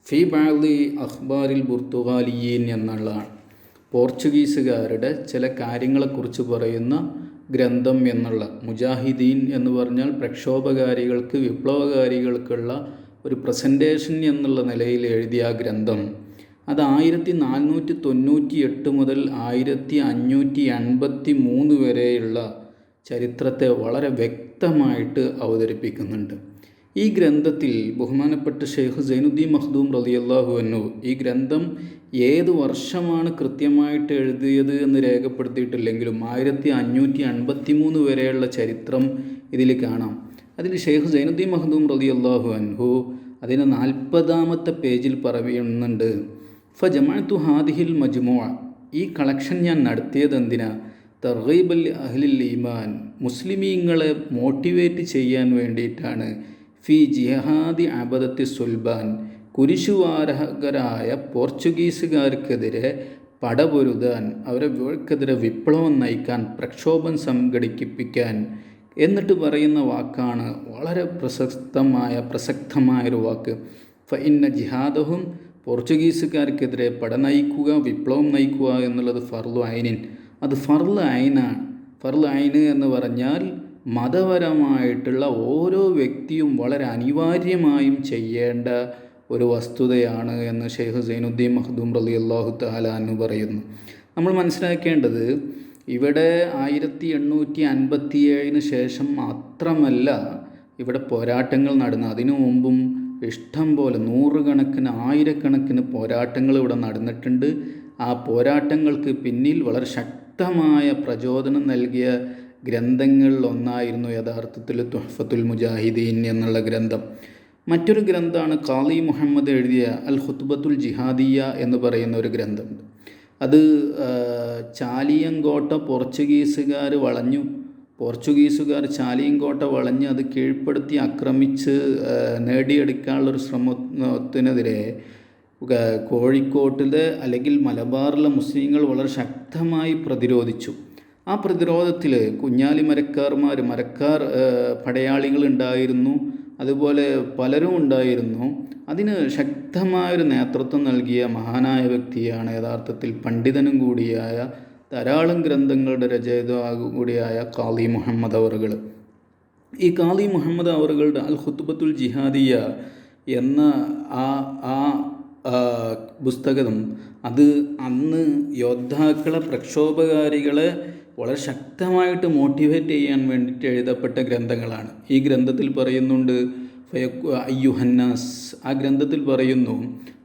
ഫി ബഅദി അഖ്ബാരിൽ ബുർത്തുഗാലിയീൻ എന്നുള്ളതാണ്. പോർച്ചുഗീസുകാരുടെ ചില കാര്യങ്ങളെക്കുറിച്ച് പറയുന്ന ഗ്രന്ഥം എന്നുള്ള. മുജാഹിദീൻ എന്ന് പറഞ്ഞാൽ പ്രക്ഷോഭകാരികൾക്ക്, വിപ്ലവകാരികൾക്കുള്ള ഒരു പ്രസൻറ്റേഷൻ എന്നുള്ള നിലയിൽ എഴുതിയ ആ ഗ്രന്ഥം അത് 1498 മുതൽ 1583 വരെയുള്ള ചരിത്രത്തെ വളരെ വ്യക്തമായിട്ട് അവതരിപ്പിക്കുന്നുണ്ട്. ഈ ഗ്രന്ഥത്തിൽ ബഹുമാനപ്പെട്ട ഷെയ്ഖ് സൈനുദ്ദീൻ മഖ്ദൂം റളിയല്ലാഹു അൻഹു ഈ ഗ്രന്ഥം ഏത് വർഷമാണ് കൃത്യമായിട്ട് എഴുതിയത് എന്ന് രേഖപ്പെടുത്തിയിട്ടില്ലെങ്കിലും 1553 വരെയുള്ള ചരിത്രം ഇതിൽ കാണാം. അതിൽ ഷെയ്ഖ് സൈനുദ്ദീൻ മഖ്ദൂം റളിയല്ലാഹു അൻഹു അതിന് 40ാമത്തെ പേജിൽ പറയുന്നുണ്ട്, ഫജമഅതു ഹാദിഹിൽ മജ്മുഅ, ഈ കളക്ഷൻ ഞാൻ നടത്തിയത് എന്തിനാ? തർഗീബൽ അഹ്ലിൽ ഈമാൻ, മുസ്ലിമീങ്ങളെ മോട്ടിവേറ്റ് ചെയ്യാൻ വേണ്ടിയിട്ടാണ്. ഫി ജിഹാദി അബദത്തി സുൽബാൻ, കുരിശുവാരകരായ പോർച്ചുഗീസുകാർക്കെതിരെ പടപൊരുതാൻ, അവരെക്കെതിരെ വിപ്ലവം നയിക്കാൻ, പ്രക്ഷോഭം സംഘടിപ്പിക്കാൻ. എന്നിട്ട് പറയുന്ന വാക്കാണ് വളരെ പ്രസക്തമായൊരു വാക്ക്. ഫഇന്ന ജിഹാദഹും, പോർച്ചുഗീസുകാർക്കെതിരെ പട നയിക്കുക, വിപ്ലവം നയിക്കുക എന്നുള്ളത് ഫർളു ഐനിൻ, അത് ഫർളു ഐനാണ്. ഫർളു ഐന് എന്ന് പറഞ്ഞാൽ മതപരമായിട്ടുള്ള ഓരോ വ്യക്തിയും വളരെ അനിവാര്യമായും ചെയ്യേണ്ട ഒരു വസ്തുതയാണ് എന്ന് ഷെയ്ഖ് സൈനുദ്ദീൻ മഖ്ദൂം റളിയല്ലാഹു തആല അൻഹു പറയുന്നു. നമ്മൾ മനസ്സിലാക്കേണ്ടത് ഇവിടെ 1857 ശേഷം മാത്രമല്ല ഇവിടെ പോരാട്ടങ്ങൾ നടന്നു. അതിനു മുമ്പും ഇഷ്ടം പോലെ നൂറുകണക്കിന് ആയിരക്കണക്കിന് പോരാട്ടങ്ങൾ ഇവിടെ നടന്നിട്ടുണ്ട്. ആ പോരാട്ടങ്ങൾക്ക് പിന്നിൽ വളരെ ശക്തമായ പ്രചോദനം നൽകിയ ഗ്രന്ഥങ്ങളിൽ ഒന്നായിരുന്നു യഥാർത്ഥത്തിൽ തുഹ്ഫത്തുൽ മുജാഹിദീൻ എന്നുള്ള ഗ്രന്ഥം. മറ്റൊരു ഗ്രന്ഥമാണ് ഖാളി മുഹമ്മദ് എഴുതിയ അൽ ഖുത്ബത്തുൽ ജിഹാദിയ എന്ന് പറയുന്ന ഒരു ഗ്രന്ഥമുണ്ട്. അത് ചാലിയങ്കോട്ട പോർച്ചുഗീസുകാർ ചാലിയങ്കോട്ട വളഞ്ഞ് അത് കീഴ്പ്പെടുത്തി ആക്രമിച്ച് നേടിയെടുക്കാനുള്ളൊരു ശ്രമത്തിനെതിരെ കോഴിക്കോട്ടിലെ അല്ലെങ്കിൽ മലബാറിലെ മുസ്ലിങ്ങൾ വളരെ ശക്തമായി പ്രതിരോധിച്ചു. ആ പ്രതിരോധത്തിൽ കുഞ്ഞാലി മരക്കാർ പടയാളികൾ ഉണ്ടായിരുന്നു, അതുപോലെ പലരും ഉണ്ടായിരുന്നു. അതിന് ശക്തമായൊരു നേതൃത്വം നൽകിയ മഹാനായ വ്യക്തിയാണ് യഥാർത്ഥത്തിൽ പണ്ഡിതനും കൂടിയായ ധാരാളം ഗ്രന്ഥങ്ങളുടെ രചയിതാവ് കൂടിയായ ഖാളി മുഹമ്മദ് അവറുകൾ. ഈ ഖാളി മുഹമ്മദ് അവറുകളുടെ അൽ ഖുത്ബത്തുൽ ജിഹാദിയ എന്ന ആ പുസ്തകം അത് അന്ന് യോദ്ധാക്കളെ, പ്രക്ഷോഭകാരികളെ വളരെ ശക്തമായിട്ട് മോട്ടിവേറ്റ് ചെയ്യാൻ വേണ്ടിയിട്ട് എഴുതപ്പെട്ട ഗ്രന്ഥങ്ങളാണ്. ഈ ഗ്രന്ഥത്തിൽ പറയുന്നുണ്ട് അയ്യുഹന്നാസ്, ആ ഗ്രന്ഥത്തിൽ പറയുന്നു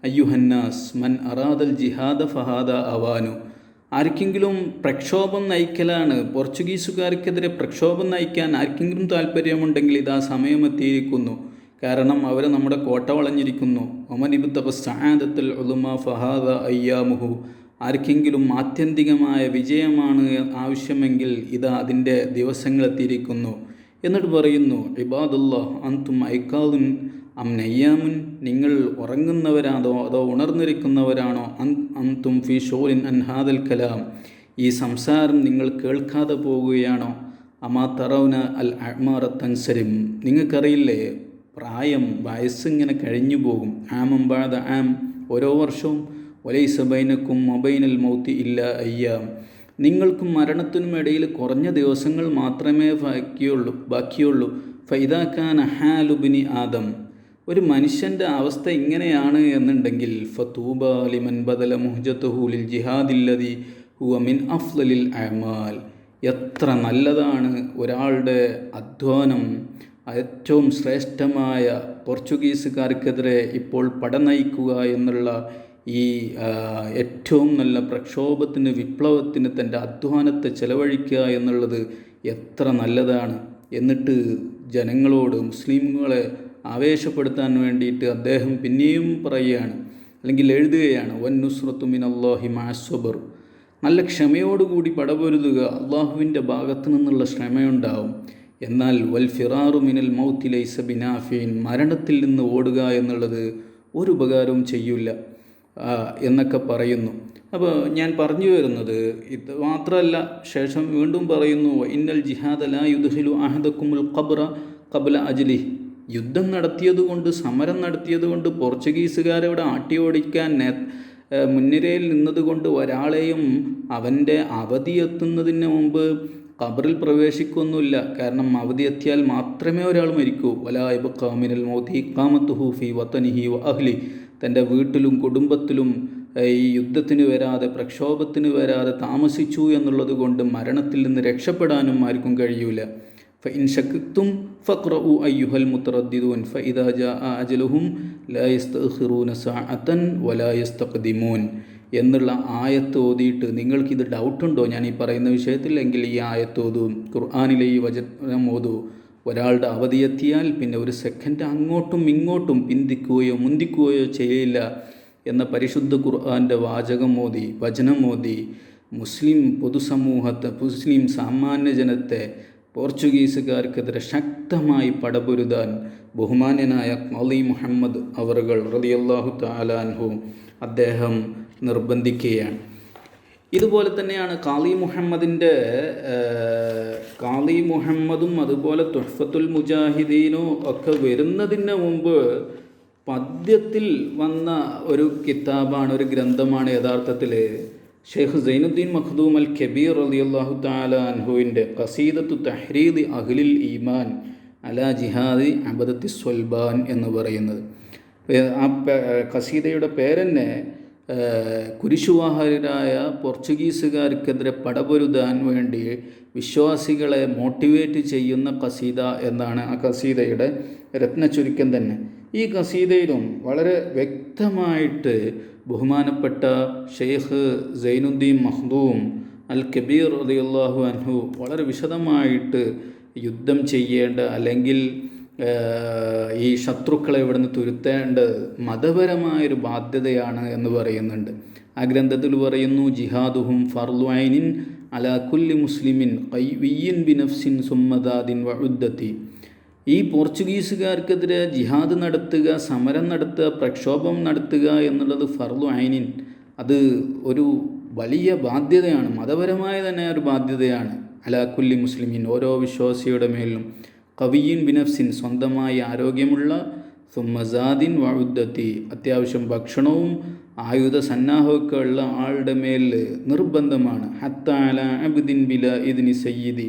അയ്യുഹന്നാസ് മൻ അറാദൽ ജിഹാദ ഫഹാദ അവാനു, ആർക്കെങ്കിലും പ്രക്ഷോഭം നയിക്കലാണ്, പോർച്ചുഗീസുകാർക്കെതിരെ പ്രക്ഷോഭം നയിക്കാൻ ആർക്കെങ്കിലും താല്പര്യമുണ്ടെങ്കിൽ ഇതാ സമയമെത്തിയിരിക്കുന്നു. കാരണം അവർ നമ്മുടെ കോട്ട വളഞ്ഞിരിക്കുന്നു. ഒമനിബുദ്ദ സആദത്തുൽ ഉളുമ ഫഹാദ അയ്യാമുഹു, ആർക്കെങ്കിലും ആത്യന്തികമായ വിജയമാണ് ആവശ്യമെങ്കിൽ ഇതാ അതിൻ്റെ ദിവസങ്ങളെത്തിയിരിക്കുന്നു. എന്നിട്ട് പറയുന്നു ഇബാദുല്ലാഹ് അൻതും ഐക്കാദുൻ അം നയ്യാമുൻ, നിങ്ങൾ ഉറങ്ങുന്നവരാണോ അതോ ഉണർന്നിരിക്കുന്നവരാണോ? അൻതും ഫി ഷോറിൻ അൻ ഹാദൽ കലാം, ഈ സംസാരം നിങ്ങൾ കേൾക്കാതെ പോവുകയാണോ? അമാ തറൗന അൽ അഅ്മാറ തൻസരിം, നിങ്ങൾക്കറിയില്ലേ വയസ്സിങ്ങനെ കഴിഞ്ഞു പോകും. ആമം ബഅദ ആം, ഓരോ വർഷവും. വലൈസ ബൈനക്കും വബൈനൽ മൗത്തി ഇല്ല അയ്യാം, നിങ്ങൾക്കും മരണത്തിനും ഇടയിൽ കുറഞ്ഞ ദിവസങ്ങൾ മാത്രമേ ബാക്കിയുള്ളൂ. ഫൈദാ കാന ഹാലു ബിനി ആദം, ഒരു മനുഷ്യൻ്റെ അവസ്ഥ ഇങ്ങനെയാണ് എന്നുണ്ടെങ്കിൽ ഫതൂബ ലിമൻ ബദല മുഹ്ജത്തുഹു ലിൽ ജിഹാദില്ലദി ഹുവ മിൻ അഫ്ളലിൽ അഅ്മാൽ, എത്ര നല്ലതാണ് ഒരാളുടെ അധ്വാനം ഏറ്റവും ശ്രേഷ്ഠമായ പോർച്ചുഗീസുകാർക്കെതിരെ ഇപ്പോൾ പട നയിക്കുക എന്നുള്ള ഈ ഏറ്റവും നല്ല പ്രക്ഷോഭത്തിന്, വിപ്ലവത്തിന് തൻ്റെ അധ്വാനത്തെ ചെലവഴിക്കുക എന്നുള്ളത് എത്ര നല്ലതാണ്. എന്നിട്ട് ജനങ്ങളോട്, മുസ്ലിങ്ങളെ ആവേശപ്പെടുത്താൻ വേണ്ടിയിട്ട് അദ്ദേഹം പിന്നെയും പറയുകയാണ്, അല്ലെങ്കിൽ എഴുതുകയാണ്, വൻ നുസ്രത്തു മിനല്ലാഹി മഅസ്സബ്ർ, നല്ല ക്ഷമയോടുകൂടി പടപൊരുതുക, അള്ളാഹുവിൻ്റെ ഭാഗത്തു നിന്നുള്ള ക്ഷമയുണ്ടാവും. എന്നാൽ വൽ ഫിറാറു മിനൽ മൗത്തി ലൈസ ബിനാഫിൻ, മരണത്തിൽ നിന്ന് ഓടുക എന്നുള്ളത് ഒരു ഉപകാരവും ചെയ്യില്ല എന്നൊക്കെ പറയുന്നു. അപ്പോൾ ഞാൻ പറഞ്ഞു വരുന്നത് ഇത് മാത്രമല്ല, ശേഷം വീണ്ടും പറയുന്നു ഇന്നൽ ജിഹാദ ലാ യുദ്ഖിലു അഹദക്കുമുൽ ഖബ്റ ഖബ്ല അജ്ലിഹി, യുദ്ധം നടത്തിയതുകൊണ്ട്, സമരം നടത്തിയതുകൊണ്ട്, പോർച്ചുഗീസുകാരവിടെ ആട്ടിയോടിക്കാൻ മുൻനിരയിൽ നിന്നതുകൊണ്ട് ഒരാളെയും അവൻ്റെ അവധി എത്തുന്നതിന് മുമ്പ് ഖബറിൽ പ്രവേശിക്കൊന്നുമില്ല. കാരണം അവധി എത്തിയാൽ മാത്രമേ ഒരാൾ മരിക്കൂ. വലാ യബ്ഖാ മിനൽ മൗതി ഇഖാമത്തുഹു ഫീ വതനിഹി വ അഹ്ലി, തൻ്റെ വീട്ടിലും കുടുംബത്തിലും ഈ യുദ്ധത്തിന് വരാതെ, പ്രക്ഷോഭത്തിന് വരാതെ താമസിച്ചു എന്നുള്ളത് കൊണ്ട് മരണത്തിൽ നിന്ന് രക്ഷപ്പെടാനും ആർക്കും കഴിയൂല. ഫഇൻ ശക്കക്തും ഫഖ്റഉ അയ്യുഹൽ മുതറദ്ദിദൂൻ ഫഇദാ ജാഅ അജലുഹും ലാ യസ്തഖിറൂന സഅതൻ വലാ യസ്തഖ്ദിമൂൻ എന്നുള്ള ആയത്ത് ഓതിയിട്ട് നിങ്ങൾക്കിത് ഡൗട്ടുണ്ടോ ഞാൻ ഈ പറയുന്ന വിഷയത്തിൽ, എങ്കിൽ ഈ ആയത്ത് ഓതൂ, ഖുർആനിലെ ഈ വചനം ഓതൂ. ഒരാളുടെ അവധിയെത്തിയാൽ പിന്നെ ഒരു സെക്കൻഡ് അങ്ങോട്ടും ഇങ്ങോട്ടും പിന്തിക്കുകയോ മുന്തിക്കുകയോ ചെയ്യില്ല എന്ന പരിശുദ്ധ ഖുർആൻ്റെ വചനം ഓതി മുസ്ലിം പൊതുസമൂഹത്തെ, മുസ്ലിം സാമാന്യ ജനത്തെ പോർച്ചുഗീസുകാർക്കെതിരെ ശക്തമായി പടപൊരുതാൻ ബഹുമാന്യനായ ഖാളി മുഹമ്മദ് അവറുകൾ റളിയല്ലാഹു തആല അൻഹു അദ്ദേഹം നിർബന്ധിക്കുകയാണ്. ഇതുപോലെ തന്നെയാണ് ഖാളി മുഹമ്മദും അതുപോലെ തുഹ്ഫത്തുൽ മുജാഹിദീനും ഒക്കെ വരുന്നതിന് മുമ്പ് പദ്യത്തിൽ വന്ന ഒരു കിതാബാണ്, ഒരു ഗ്രന്ഥമാണ് യഥാർത്ഥത്തിൽ ഷെയ്ഖ് സൈനുദ്ദീൻ മഖ്ദൂം അൽ കബീർ റളിയല്ലാഹു തആല അൻഹുവിൻ്റെ ഖസീദത്തു തഹ്രീദ് അഹ്ലിൽ ഈമാൻ അലാ ജിഹാദി അബദത്തി സ്വൽബാൻ എന്ന് പറയുന്നത്. ആ ഖസീദയുടെ പേരെന്നെ കുരിശുവാഹകരായ പോർച്ചുഗീസുകാർക്കെതിരെ പടപൊരുതാൻ വേണ്ടി വിശ്വാസികളെ മോട്ടിവേറ്റ് ചെയ്യുന്ന ഖസീദ എന്നാണ് ആ ഖസീദയുടെ രത്ന ചുരുക്കം തന്നെ. ഈ ഖസീദയിലും വളരെ വ്യക്തമായിട്ട് ബഹുമാനപ്പെട്ട ഷെയ്ഖ് സൈനുദ്ദീൻ മഖ്ദൂം അൽ കബീർ റളിയല്ലാഹു അൻഹു വളരെ വിശദമായിട്ട് യുദ്ധം ചെയ്യേണ്ട അല്ലെങ്കിൽ ഈ ശത്രുക്കളെ ഇവിടുന്ന് തുരുത്തേണ്ടത് മതപരമായൊരു ബാധ്യതയാണ് എന്ന് പറയുന്നുണ്ട്. ആ ഗ്രന്ഥത്തിൽ പറയുന്നു, ജിഹാദുഹും ഫർളു ഐനിൻ അലാ കുല്ലി മുസ്ലിമിൻ ഖൈവിയ്യിൻ ബിനഫ്സിൻ സുമ്മദാദിൻ വഉദ്ദത്തി. ഈ പോർച്ചുഗീസുകാർക്കെതിരെ ജിഹാദ് നടത്തുക, സമരം നടത്തുക, പ്രക്ഷോഭം നടത്തുക എന്നുള്ളത് ഫർളു ഐനിൻ, അത് ഒരു വലിയ ബാധ്യതയാണ്, മതപരമായ തന്നെ ഒരു ബാധ്യതയാണ്. അലാ കുല്ലി മുസ്ലിമിൻ, ഓരോ വിശ്വാസിയുടെ മേലും, ഖവിയ്യിൻ ബിനഫ്സിൻ, സ്വന്തമായി ആരോഗ്യമുള്ള, സുമ്മസാദിൻ വഉദ്ദത്തി, അത്യാവശ്യം ഭക്ഷണവും ആയുധ സന്നാഹമൊക്കെ ഉള്ള ആളുടെ മേൽ നിർബന്ധമാണ്. ഹത്ത അലാ അബ്ദിൻ ബിലാ ഇദ്നി സയ്യിദി,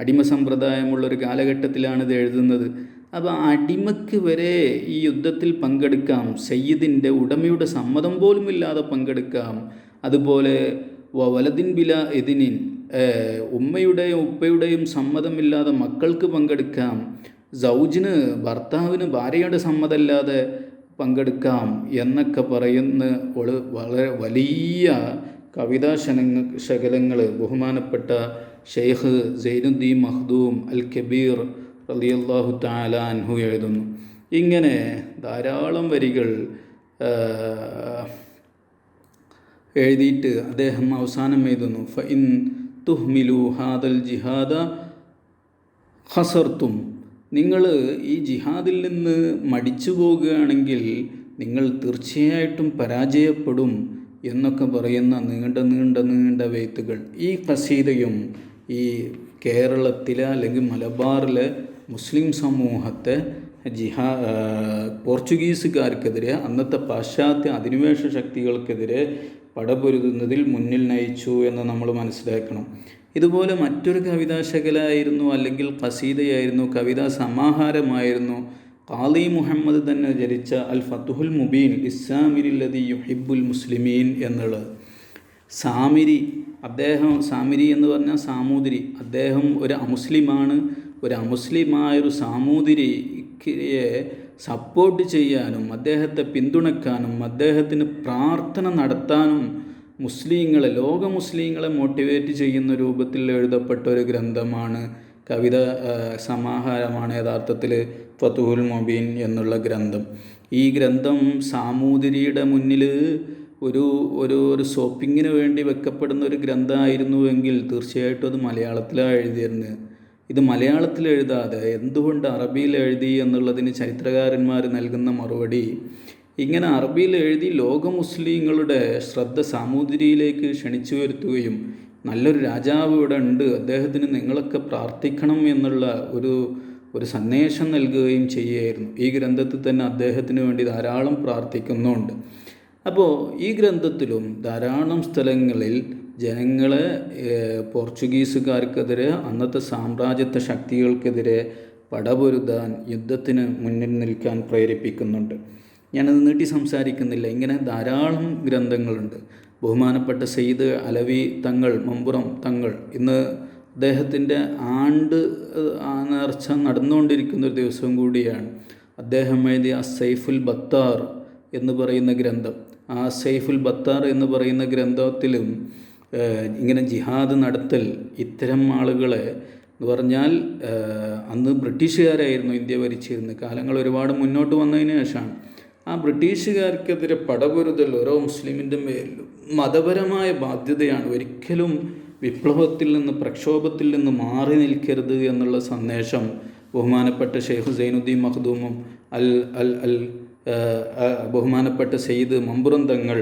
അടിമ സമ്പ്രദായമുള്ളൊരു കാലഘട്ടത്തിലാണ് ഇത് എഴുതുന്നത്. അപ്പോൾ അടിമയ്ക്ക് വരെ ഈ യുദ്ധത്തിൽ പങ്കെടുക്കാം, സയ്യിദിൻ്റെ ഉടമയുടെ സമ്മതം പോലും ഇല്ലാതെ പങ്കെടുക്കാം. അതുപോലെ വലദിൻ ബിലാ ഇദ്നിൻ, ഉമ്മയുടെയും ഉപ്പയുടെയും സമ്മതമില്ലാതെ മക്കൾക്ക് പങ്കെടുക്കാം. സൗജിന്, ഭർത്താവിന് ഭാര്യയുടെ സമ്മതമില്ലാതെ പങ്കെടുക്കാം എന്നൊക്കെ പറയുന്ന വളരെ വലിയ കവിതാ ശകലങ്ങൾ ബഹുമാനപ്പെട്ട ഷെയ്ഖ് സൈനുദ്ദീൻ മഖ്ദൂം അൽ കബീർ റളിയല്ലാഹു തആല അൻഹു എഴുതുന്നു. ഇങ്ങനെ ധാരാളം വരികൾ എഴുതിയിട്ട് അദ്ദേഹം അവസാനം എഴുതുന്നു, ഫഇൻ തുഹ്മിലു ഹാദൽ ജിഹാദ ഖസർത്തും, നിങ്ങൾ ഈ ജിഹാദിൽ നിന്ന് മടിച്ചു പോകുകയാണെങ്കിൽ നിങ്ങൾ തീർച്ചയായിട്ടും പരാജയപ്പെടും എന്നൊക്കെ പറയുന്ന നീണ്ട വെയ്ത്തുകൾ. ഈ ഖസീദയും ഈ കേരളത്തിലെ അല്ലെങ്കിൽ മലബാറിലെ മുസ്ലിം സമൂഹത്തെ പോർച്ചുഗീസുകാർക്കെതിരെ, അന്നത്തെ പാശ്ചാത്യ അധിനിവേശ ശക്തികൾക്കെതിരെ പടപൊരുതുന്നതിൽ മുന്നിൽ നയിച്ചു എന്ന് നമ്മൾ മനസ്സിലാക്കണം. ഇതുപോലെ മറ്റൊരു കവിതാശകലായിരുന്നു അല്ലെങ്കിൽ ഖസീദയായിരുന്നു, കവിതാ സമാഹാരമായിരുന്നു ഖാളി മുഹമ്മദ് തന്നെ രചിച്ച അൽ ഫത്തുഹുൽ മുബീൻ ഇസ്സാമിരില്ലദി യുഹിബ്ബുൽ മുസ്ലിമീൻ എന്നുള്ളത്. സാമിരി എന്ന് പറഞ്ഞാൽ സാമൂതിരി, അദ്ദേഹം ഒരു അമുസ്ലിമാണ്. ഒരു അമുസ്ലിമായൊരു സാമൂതിരിയെ സപ്പോർട്ട് ചെയ്യാനും അദ്ദേഹത്തെ പിന്തുണയ്ക്കാനും അദ്ദേഹത്തിന് പ്രാർത്ഥന നടത്താനും ലോക മുസ്ലിങ്ങളെ മോട്ടിവേറ്റ് ചെയ്യുന്ന രൂപത്തിൽ എഴുതപ്പെട്ട ഒരു ഗ്രന്ഥമാണ്, കവിത സമാഹാരമാണ് യഥാർത്ഥത്തിൽ ഫത്തുഹുൽ മുബീൻ എന്നുള്ള ഗ്രന്ഥം. ഈ ഗ്രന്ഥം സാമൂതിരിയുടെ മുന്നിൽ ഒരു ഷോപ്പിങ്ങിന് വേണ്ടി വെക്കപ്പെടുന്ന ഒരു ഗ്രന്ഥമായിരുന്നുവെങ്കിൽ തീർച്ചയായിട്ടും അത് മലയാളത്തിലാണ് എഴുതിയിരുന്നത്. ഇത് മലയാളത്തിൽ എഴുതാതെ എന്തുകൊണ്ട് അറബിയിൽ എഴുതി എന്നുള്ളതിന് ചരിത്രകാരന്മാർ നൽകുന്ന മറുപടി, ഇങ്ങനെ അറബിയിൽ എഴുതി ലോക മുസ്ലിങ്ങളുടെ ശ്രദ്ധ സാമൂതിരിയിലേക്ക് ക്ഷണിച്ചു വരുത്തുകയും നല്ലൊരു രാജാവ് ഇവിടെ ഉണ്ട്, അദ്ദേഹത്തിന് നിങ്ങളൊക്കെ പ്രാർത്ഥിക്കണം എന്നുള്ള ഒരു സന്ദേശം നൽകുകയും ചെയ്യുകയായിരുന്നു. ഈ ഗ്രന്ഥത്തിൽ തന്നെ അദ്ദേഹത്തിന് വേണ്ടി ധാരാളം പ്രാർത്ഥിക്കുന്നുണ്ട്. അപ്പോൾ ഈ ഗ്രന്ഥത്തിലും ധാരാളം സ്ഥലങ്ങളിൽ ജനങ്ങളെ പോർച്ചുഗീസുകാർക്കെതിരെ, അന്നത്തെ സാമ്രാജ്യത്വ ശക്തികൾക്കെതിരെ പടപൊരുതാൻ, യുദ്ധത്തിന് മുന്നിൽ നിൽക്കാൻ പ്രേരിപ്പിക്കുന്നുണ്ട്. ഞാനത് നീട്ടി സംസാരിക്കുന്നില്ല. ഇങ്ങനെ ധാരാളം ഗ്രന്ഥങ്ങളുണ്ട്. ബഹുമാനപ്പെട്ട സയ്യിദ് അലവി തങ്ങൾ, മമ്പുറം തങ്ങൾ, ഇന്ന് അദ്ദേഹത്തിൻ്റെ നേർച്ച നടന്നുകൊണ്ടിരിക്കുന്ന ഒരു ദിവസം കൂടിയാണ്. അദ്ദേഹം എഴുതിയ സൈഫുൽ ബത്താർ എന്ന് പറയുന്ന ഗ്രന്ഥം, ആ സൈഫുൽ ബത്താർ എന്ന് പറയുന്ന ഗ്രന്ഥത്തിലും ഇങ്ങനെ ജിഹാദ് നടത്തൽ ഇത്തരം ആളുകളെ എന്ന് പറഞ്ഞാൽ അന്ന് ബ്രിട്ടീഷുകാരായിരുന്നു ഇന്ത്യ ഭരിച്ചിരുന്നത്. കാലങ്ങൾ ഒരുപാട് മുന്നോട്ട് വന്നതിന് ശേഷമാണ് ആ ബ്രിട്ടീഷുകാർക്കെതിരെ പടപൊരുതൽ ഓരോ മുസ്ലിമിൻ്റെ മേലും മതപരമായ ബാധ്യതയാണ്. ഒരിക്കലും വിപ്ലവത്തിൽ നിന്ന് പ്രക്ഷോഭത്തിൽ നിന്ന് മാറി നിൽക്കരുത് എന്നുള്ള സന്ദേശം ബഹുമാനപ്പെട്ട ഷെയ്ഖ് സൈനുദ്ദീൻ മഖ്ദൂമും ബഹുമാനപ്പെട്ട സയ്യിദ് മമ്പുറം തങ്ങൾ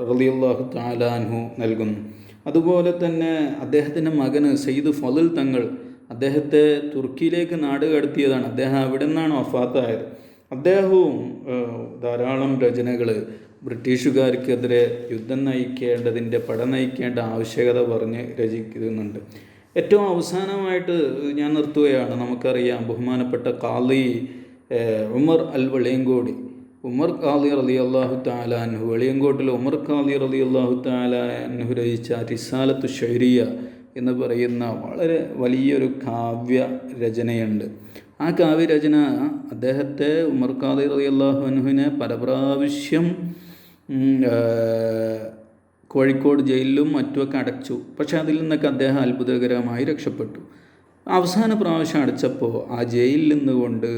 റളിയല്ലാഹു തആല അൻഹു നൽകുന്നു. അതുപോലെ തന്നെ അദ്ദേഹത്തിൻ്റെ മകന് സയ്യിദ് ഫളൽ തങ്ങൾ, അദ്ദേഹത്തെ തുർക്കിയിലേക്ക് നാട് കടത്തിയതാണ്. അദ്ദേഹം അവിടെ നിന്നാണ് വഫാത്തായത്. അദ്ദേഹവും ധാരാളം രചനകൾ ബ്രിട്ടീഷുകാർക്കെതിരെ യുദ്ധം നയിക്കേണ്ടതിൻ്റെ നയിക്കേണ്ട ആവശ്യകത പറഞ്ഞ് രചിക്കുന്നുണ്ട്. ഏറ്റവും അവസാനമായിട്ട് ഞാൻ നിർത്തുകയാണ്. നമുക്കറിയാം ബഹുമാനപ്പെട്ട ഖാളി ഉമർ അൽ വെളിയങ്കോടി, ഉമർ ഖാളി റളിയല്ലാഹു തആല അൻഹു, വെളിയങ്കോട്ടിൽ ഉമർ ഖാളി റളിയല്ലാഹു തആല അൻഹു രചിച്ച റിസാലത്തു ഷഹരിയ എന്ന് പറയുന്ന വളരെ വലിയൊരു കാവ്യ രചനയുണ്ട്. ആ കാവ്യരചന അദ്ദേഹത്തെ ഉമർ ഖാളി റളിയല്ലാഹു അൻഹുവിനെ പല പ്രാവശ്യം കോഴിക്കോട് ജയിലിലും മറ്റുമൊക്കെ അടച്ചു. പക്ഷേ അതിൽ നിന്നൊക്കെ അദ്ദേഹം അത്ഭുതകരമായി രക്ഷപ്പെട്ടു. അവസാന പ്രാവശ്യം അടച്ചപ്പോൾ ആ ജയിലിൽ നിന്നുകൊണ്ട്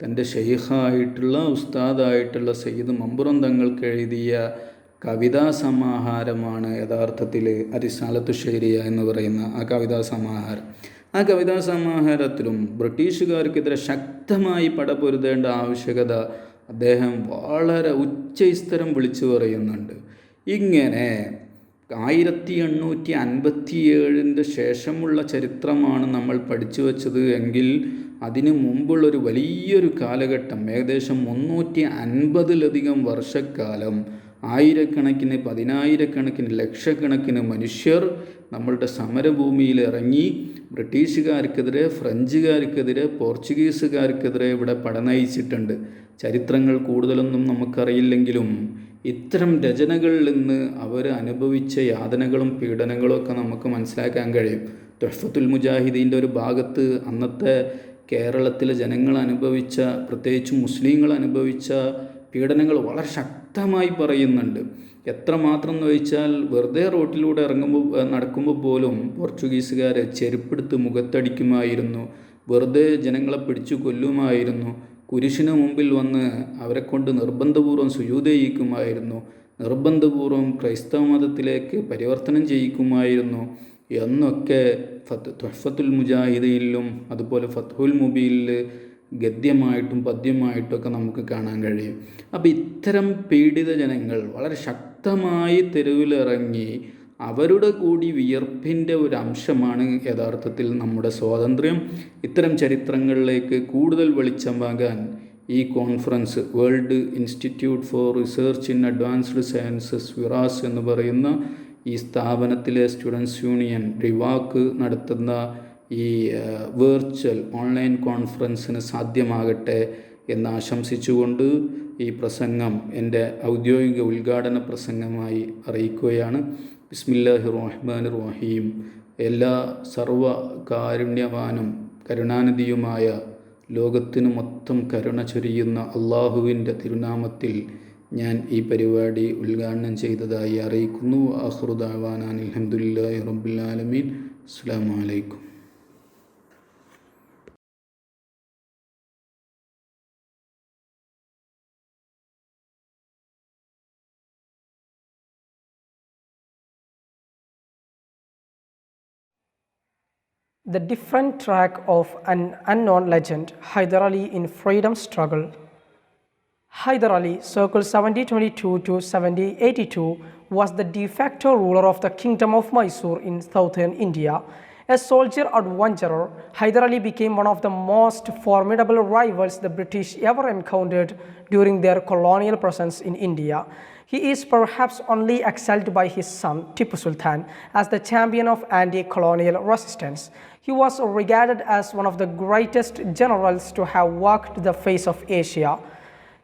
തൻ്റെ ഷെയ്ഖായിട്ടുള്ള ഉസ്താദായിട്ടുള്ള സയ്യിദ് മമ്പുറം തങ്ങൾക്ക് എഴുതിയ കവിതാ സമാഹാരമാണ് യഥാർത്ഥത്തിൽ റിസാലത്തു ഷഹരിയ എന്ന് പറയുന്ന ആ കവിതാ സമാഹാരം. ആ കവിതാ സമാഹാരത്തിലും ബ്രിട്ടീഷുകാർക്കെതിരെ ശക്തമായി പടപൊരുതേണ്ട ആവശ്യകത അദ്ദേഹം വളരെ ഉച്ചസ്ഥരം വിളിച്ചു പറയുന്നുണ്ട്. ഇങ്ങനെ 1857 ശേഷമുള്ള ചരിത്രമാണ് നമ്മൾ പഠിച്ചു വച്ചത് എങ്കിൽ അതിനു മുമ്പുള്ളൊരു വലിയൊരു കാലഘട്ടം, ഏകദേശം 350 വർഷക്കാലം, ആയിരക്കണക്കിന് പതിനായിരക്കണക്കിന് ലക്ഷക്കണക്കിന് മനുഷ്യർ നമ്മളുടെ സമരഭൂമിയിൽ ഇറങ്ങി ബ്രിട്ടീഷുകാർക്കെതിരെ, ഫ്രഞ്ചുകാർക്കെതിരെ, പോർച്ചുഗീസുകാർക്കെതിരെ ഇവിടെ പടനയിച്ചിട്ടുണ്ട്. ചരിത്രങ്ങൾ കൂടുതലൊന്നും നമുക്കറിയില്ലെങ്കിലും ഇത്തരം രചനകളിൽ നിന്ന് അവർ അനുഭവിച്ച യാതനകളും പീഡനങ്ങളും ഒക്കെ നമുക്ക് മനസ്സിലാക്കാൻ കഴിയും. തുഹ്ഫത്തുൽ മുജാഹിദീൻ്റെ ഒരു ഭാഗത്ത് അന്നത്തെ കേരളത്തിലെ ജനങ്ങൾ അനുഭവിച്ച, പ്രത്യേകിച്ച് മുസ്ലിങ്ങൾ അനുഭവിച്ച പീഡനങ്ങൾ വളരെ ശക്തമായി പറയുന്നുണ്ട്. എത്രമാത്രം എന്ന് ചോദിച്ചാൽ വെറുതെ റോട്ടിലൂടെ നടക്കുമ്പോൾ പോലും പോർച്ചുഗീസുകാരെ ചെരുപ്പെടുത്ത് മുഖത്തടിക്കുമായിരുന്നു, വെറുതെ ജനങ്ങളെ പിടിച്ചു കൊല്ലുമായിരുന്നു, കുരിശിന് മുമ്പിൽ വന്ന് അവരെ കൊണ്ട് നിർബന്ധപൂർവ്വം സുജൂദ് ചെയ്യിക്കുമായിരുന്നു, നിർബന്ധപൂർവ്വം ക്രൈസ്തവ മതത്തിലേക്ക് പരിവർത്തനം ചെയ്യിക്കുമായിരുന്നു എന്നൊക്കെ തുഹ്ഫത്തുൽ മുജാഹിദീനിലും അതുപോലെ ഫത്ഹുൽ മുബീനിൽ ഗദ്യമായിട്ടും പദ്യമായിട്ടൊക്കെ നമുക്ക് കാണാൻ കഴിയും. അപ്പോൾ ഇത്തരം പീഡിത ജനങ്ങൾ വളരെ ശക്തമായി തെരുവിലിറങ്ങി അവരുടെ കൂടി വിയർപ്പിൻ്റെ ഒരു അംശമാണ് യഥാർത്ഥത്തിൽ നമ്മുടെ സ്വാതന്ത്ര്യം. ഇത്തരം ചരിത്രങ്ങളിലേക്ക് കൂടുതൽ വെളിച്ചമാകാൻ ഈ conference, world institute for research in advanced sciences WIRAS എന്ന് പറയുന്ന ഈ സ്ഥാപനത്തിലെ സ്റ്റുഡൻസ് യൂണിയൻ റിവാക്ക് നടത്തുന്ന ഈ വെർച്വൽ ഓൺലൈൻ കോൺഫറൻസിന് സാധ്യമാകട്ടെ എന്ന് ആശംസിച്ചുകൊണ്ട് ഈ പ്രസംഗം എൻ്റെ ഔദ്യോഗിക ഉദ്ഘാടന പ്രസംഗമായി അറിയിക്കുകയാണ്. ബിസ്മില്ലാഹിർ റഹ്മാനിർ റഹീം. എല്ലാ സർവകാരുണ്യവാനും കരുണാനിധിയുമായ ലോകത്തിനു മൊത്തം കരുണ ചൊരിയുന്ന അള്ളാഹുവിൻ്റെ തിരുനാമത്തിൽ ഞാൻ ഈ പരിപാടി ഉദ്ഘാടനം ചെയ്തതായി അറിയിക്കുന്നു. ആഖിറു ദഅ്വാനാ അൽഹംദുലില്ലാഹി റബ്ബിൽ ആലമീൻ. അസ്സലാമു അലൈക്കും. The different track of an unknown legend, Hyder Ali in freedom struggle. Hyder Ali, circa 7022 to 7082, was the de facto ruler of the Kingdom of Mysore in southern India. A soldier adventurer, Hyder Ali became one of the most formidable rivals the British ever encountered during their colonial presence in India. He is perhaps only excelled by his son Tipu Sultan as the champion of anti-colonial resistance. He was regarded as one of the greatest generals to have walked the face of Asia.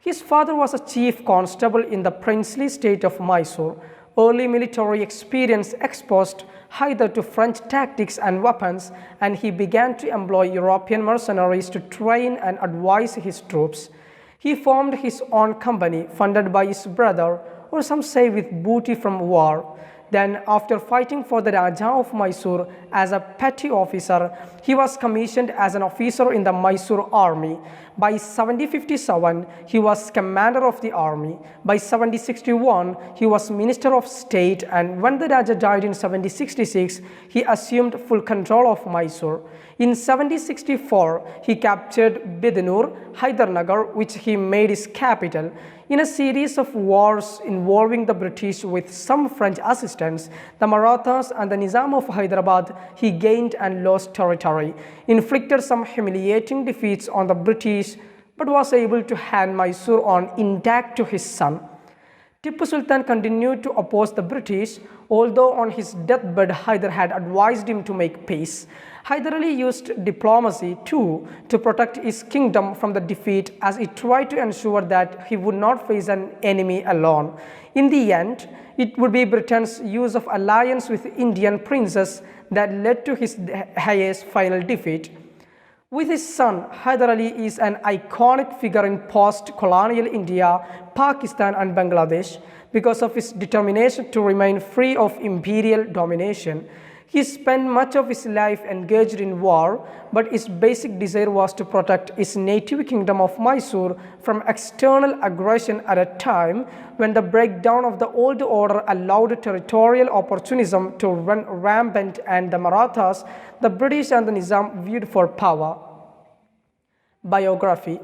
His father was a chief constable in the princely state of Mysore. early military experience exposed Hyder to French tactics and weapons, and he began to employ European mercenaries to train and advise his troops. He formed his own company, funded by his brother, or some say with booty from war. Then, after fighting for the Raja of Mysore as a petty officer, he was commissioned as an officer in the Mysore army. By 1757, he was commander of the army. By 1761, he was minister of state, and when the Raja died in 1766, he assumed full control of Mysore. In 1764, he captured Bidanur, Hydernagar, which he made his capital. In a series of wars involving the British with some French assistance, the Marathas and the Nizam of Hyderabad, he gained and lost territory, inflicted some humiliating defeats on the British, but was able to hand Mysore on intact to his son. Tipu Sultan continued to oppose the British, although on his deathbed Hyder had advised him to make peace. Hyder Ali used diplomacy too to protect his kingdom from the defeat, as he tried to ensure that he would not face an enemy alone. In the end, it would be Britain's use of alliance with Indian princes that led to his highest final defeat. With his son, Hyder Ali is an iconic figure in post-colonial India, Pakistan and Bangladesh because of his determination to remain free of imperial domination. He spent much of his life engaged in war, but his basic desire was to protect his native kingdom of Mysore from external aggression at a time when the breakdown of the old order allowed territorial opportunism to run rampant, and the Marathas, the British and the Nizam viewed for power. Biography.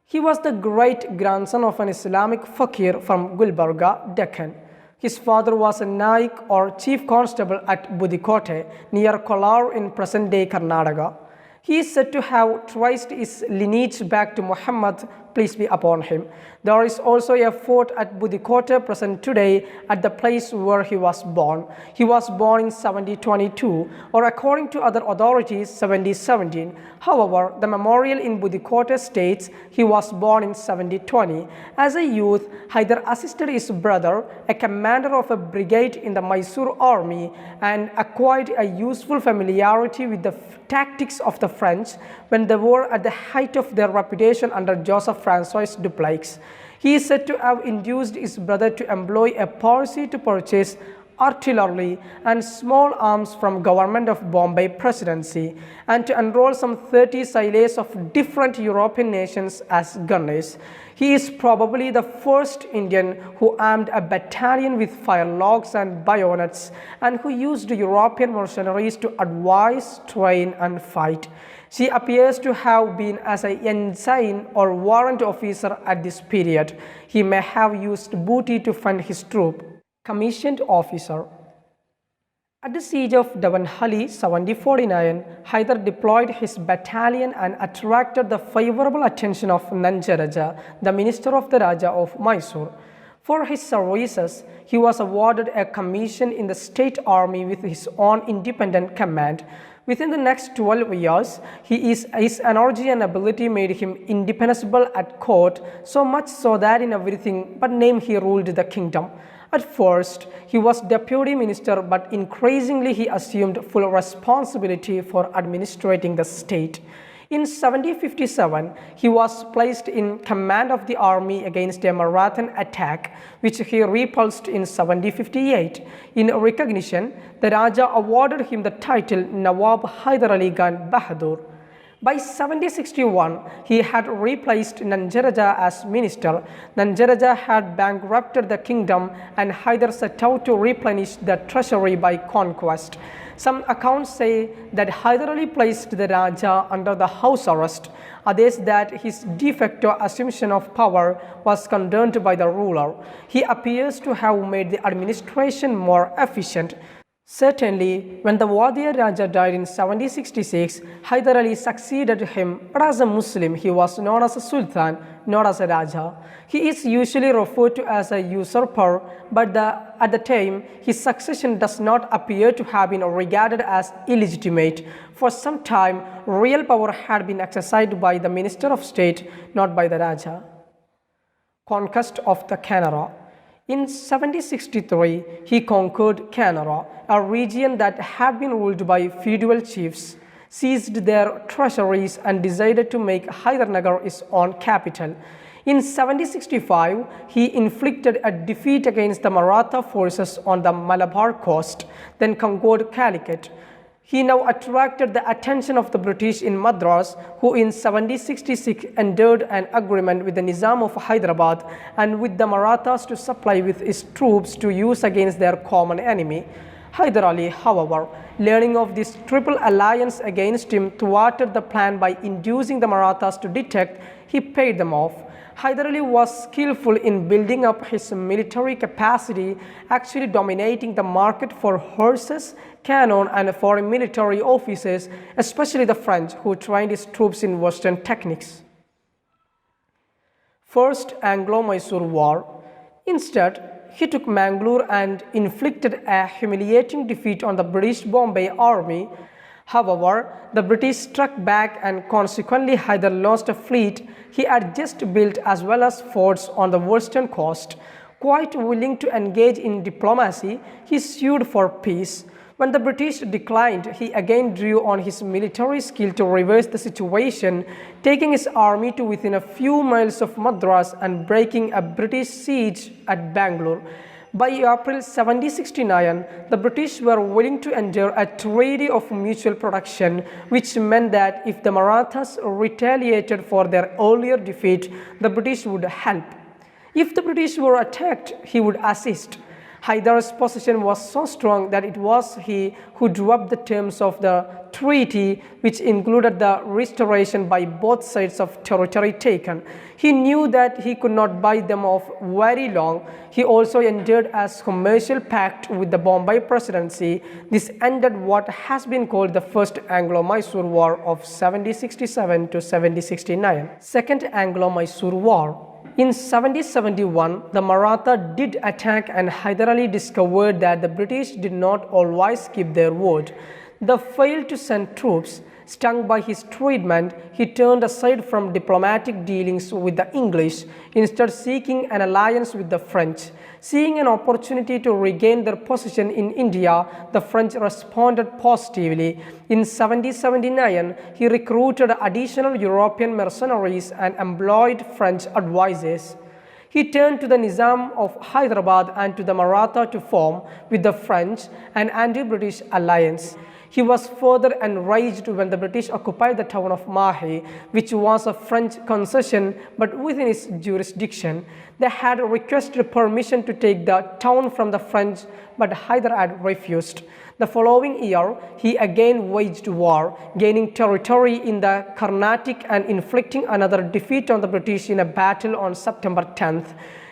He was the great-grandson of an Islamic fakir from Gulbarga, Deccan. His father was a Naik or chief constable at Budikote near Kolar in present-day Karnataka. He is said to have traced his lineage back to Muhammad, peace be upon him. There is also a fort at Budikote present today at the place where he was born. He was born in 1722, or according to other authorities 1717. However, the memorial in Budikote states he was born in 1720. As a youth, Hyder assisted his brother, a commander of a brigade in the Mysore army, and acquired a useful familiarity with the tactics of the French when they were at the height of their reputation under Joseph Francois Dupleix. He is said to have induced his brother to employ a policy to purchase artillery and small arms from government of Bombay Presidency, and to enroll some 30 sailors of different European nations as gunners. He is probably the first Indian who armed a battalion with firelocks and bayonets, and who used European mercenaries to advise, train and fight. She appears to have been as an ensign or warrant officer at this period. He may have used booty to fund his troop. Commissioned officer. At the siege of Davanhalli 1749, Hyder deployed his battalion and attracted the favorable attention of Nanjaraja, the minister of the Raja of Mysore. For his services, he was awarded a commission in the state army with his own independent command. Within the next 12 years, his energy and ability made him indispensable at court, so much so that in everything but name he ruled the kingdom. At first, he was deputy minister, but increasingly he assumed full responsibility for administrating the state. In 1757, he was placed in command of the army against a Marathan attack, which he repulsed in 1758. In recognition, the Raja awarded him the title Nawab Hyder Ali Khan Bahadur. By 1761, he had replaced Nanjaraja as minister. Nanjaraja had bankrupted the kingdom, and Hyder set out to replenish the treasury by conquest. Some accounts say that Hyder Ali placed the Raja under the house arrest, others that his de facto assumption of power was condoned by the ruler. He appears to have made the administration more efficient. Certainly, when the Wadiyar Raja died in 1766, Hyder Ali succeeded him, but as a Muslim, he was known as a Sultan, not as a Raja. He is usually referred to as a usurper, but at the time, his succession does not appear to have been regarded as illegitimate. For some time, real power had been exercised by the Minister of State, not by the Raja. Conquest of the Canara. In 1763, he conquered Canara, a region that had been ruled by feudal chiefs, seized their treasuries and decided to make Hydernagar his own capital. In 1765, he inflicted a defeat against the Maratha forces on the Malabar coast, then conquered Calicut. He now attracted the attention of the British in Madras, who in 1766 entered an agreement with the Nizam of Hyderabad and with the Marathas to supply with his troops to use against their common enemy. Hyder Ali, however, learning of this triple alliance against him, thwarted the plan by inducing the Marathas to detect. He paid them off. Hyder Ali was skillful in building up his military capacity, actually dominating the market for horses, cannon and foreign military officers, especially the French, who trained his troops in Western techniques. First Anglo-Mysore War. Instead, he took Mangalore and inflicted a humiliating defeat on the British Bombay army. However, the British struck back and consequently Hyder lost a fleet he had just built as well as forts on the western coast. Quite willing to engage in diplomacy, he sued for peace. When the British declined, he again drew on his military skill to reverse the situation, taking his army to within a few miles of Madras and breaking a British siege at Bangalore. By April 1769, the British were willing to enter a treaty of mutual protection, which meant that if the Marathas retaliated for their earlier defeat, the British would help. If the British were attacked, he would assist. Hyder's position was so strong that it was he who drew up the terms of the treaty, which included the restoration by both sides of territory taken. He knew that he could not buy them off very long. He also entered a commercial pact with the Bombay presidency. This ended what has been called the First Anglo-Mysore War of 1767 to 1769. Second Anglo-Mysore War. In 1771, the Maratha did attack and Hyder Ali discovered that the British did not always keep their word. They failed to send troops. Stung by his treatment, he turned aside from diplomatic dealings with the English, instead seeking an alliance with the French. Seeing an opportunity to regain their position in India, the French responded positively. In 1779, he recruited additional European mercenaries and employed French advisors. He turned to the Nizam of Hyderabad and to the Maratha to form, with the French, an anti-British alliance. He was further enraged when the British occupied the town of Mahe, which was a French concession but within its jurisdiction. They had requested permission to take the town from the French, but Hyder had refused. The following year, he again waged war, gaining territory in the Carnatic and inflicting another defeat on the British in a battle on September 10th.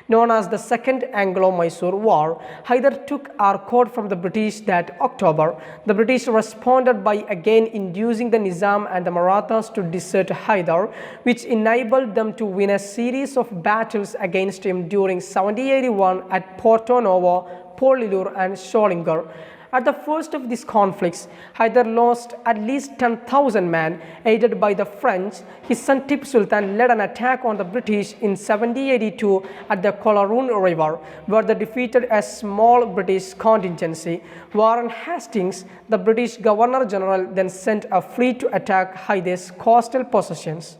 Known as the Second Anglo-Mysore War, Hyder took Arcot from the British that October. The British responded by again inducing the Nizam and the Marathas to desert Hyder, which enabled them to win a series of battles against him during 1781 at Porto Novo, Polilur and Sholingar. At the first of these conflicts, Hyder lost at least 10,000 men. Aided by the French, his son Tipu Sultan led an attack on the British in 1782 at the Kolaroon River, where they defeated a small British contingency. Warren Hastings, the British Governor-General, then sent a fleet to attack Hyder's coastal possessions.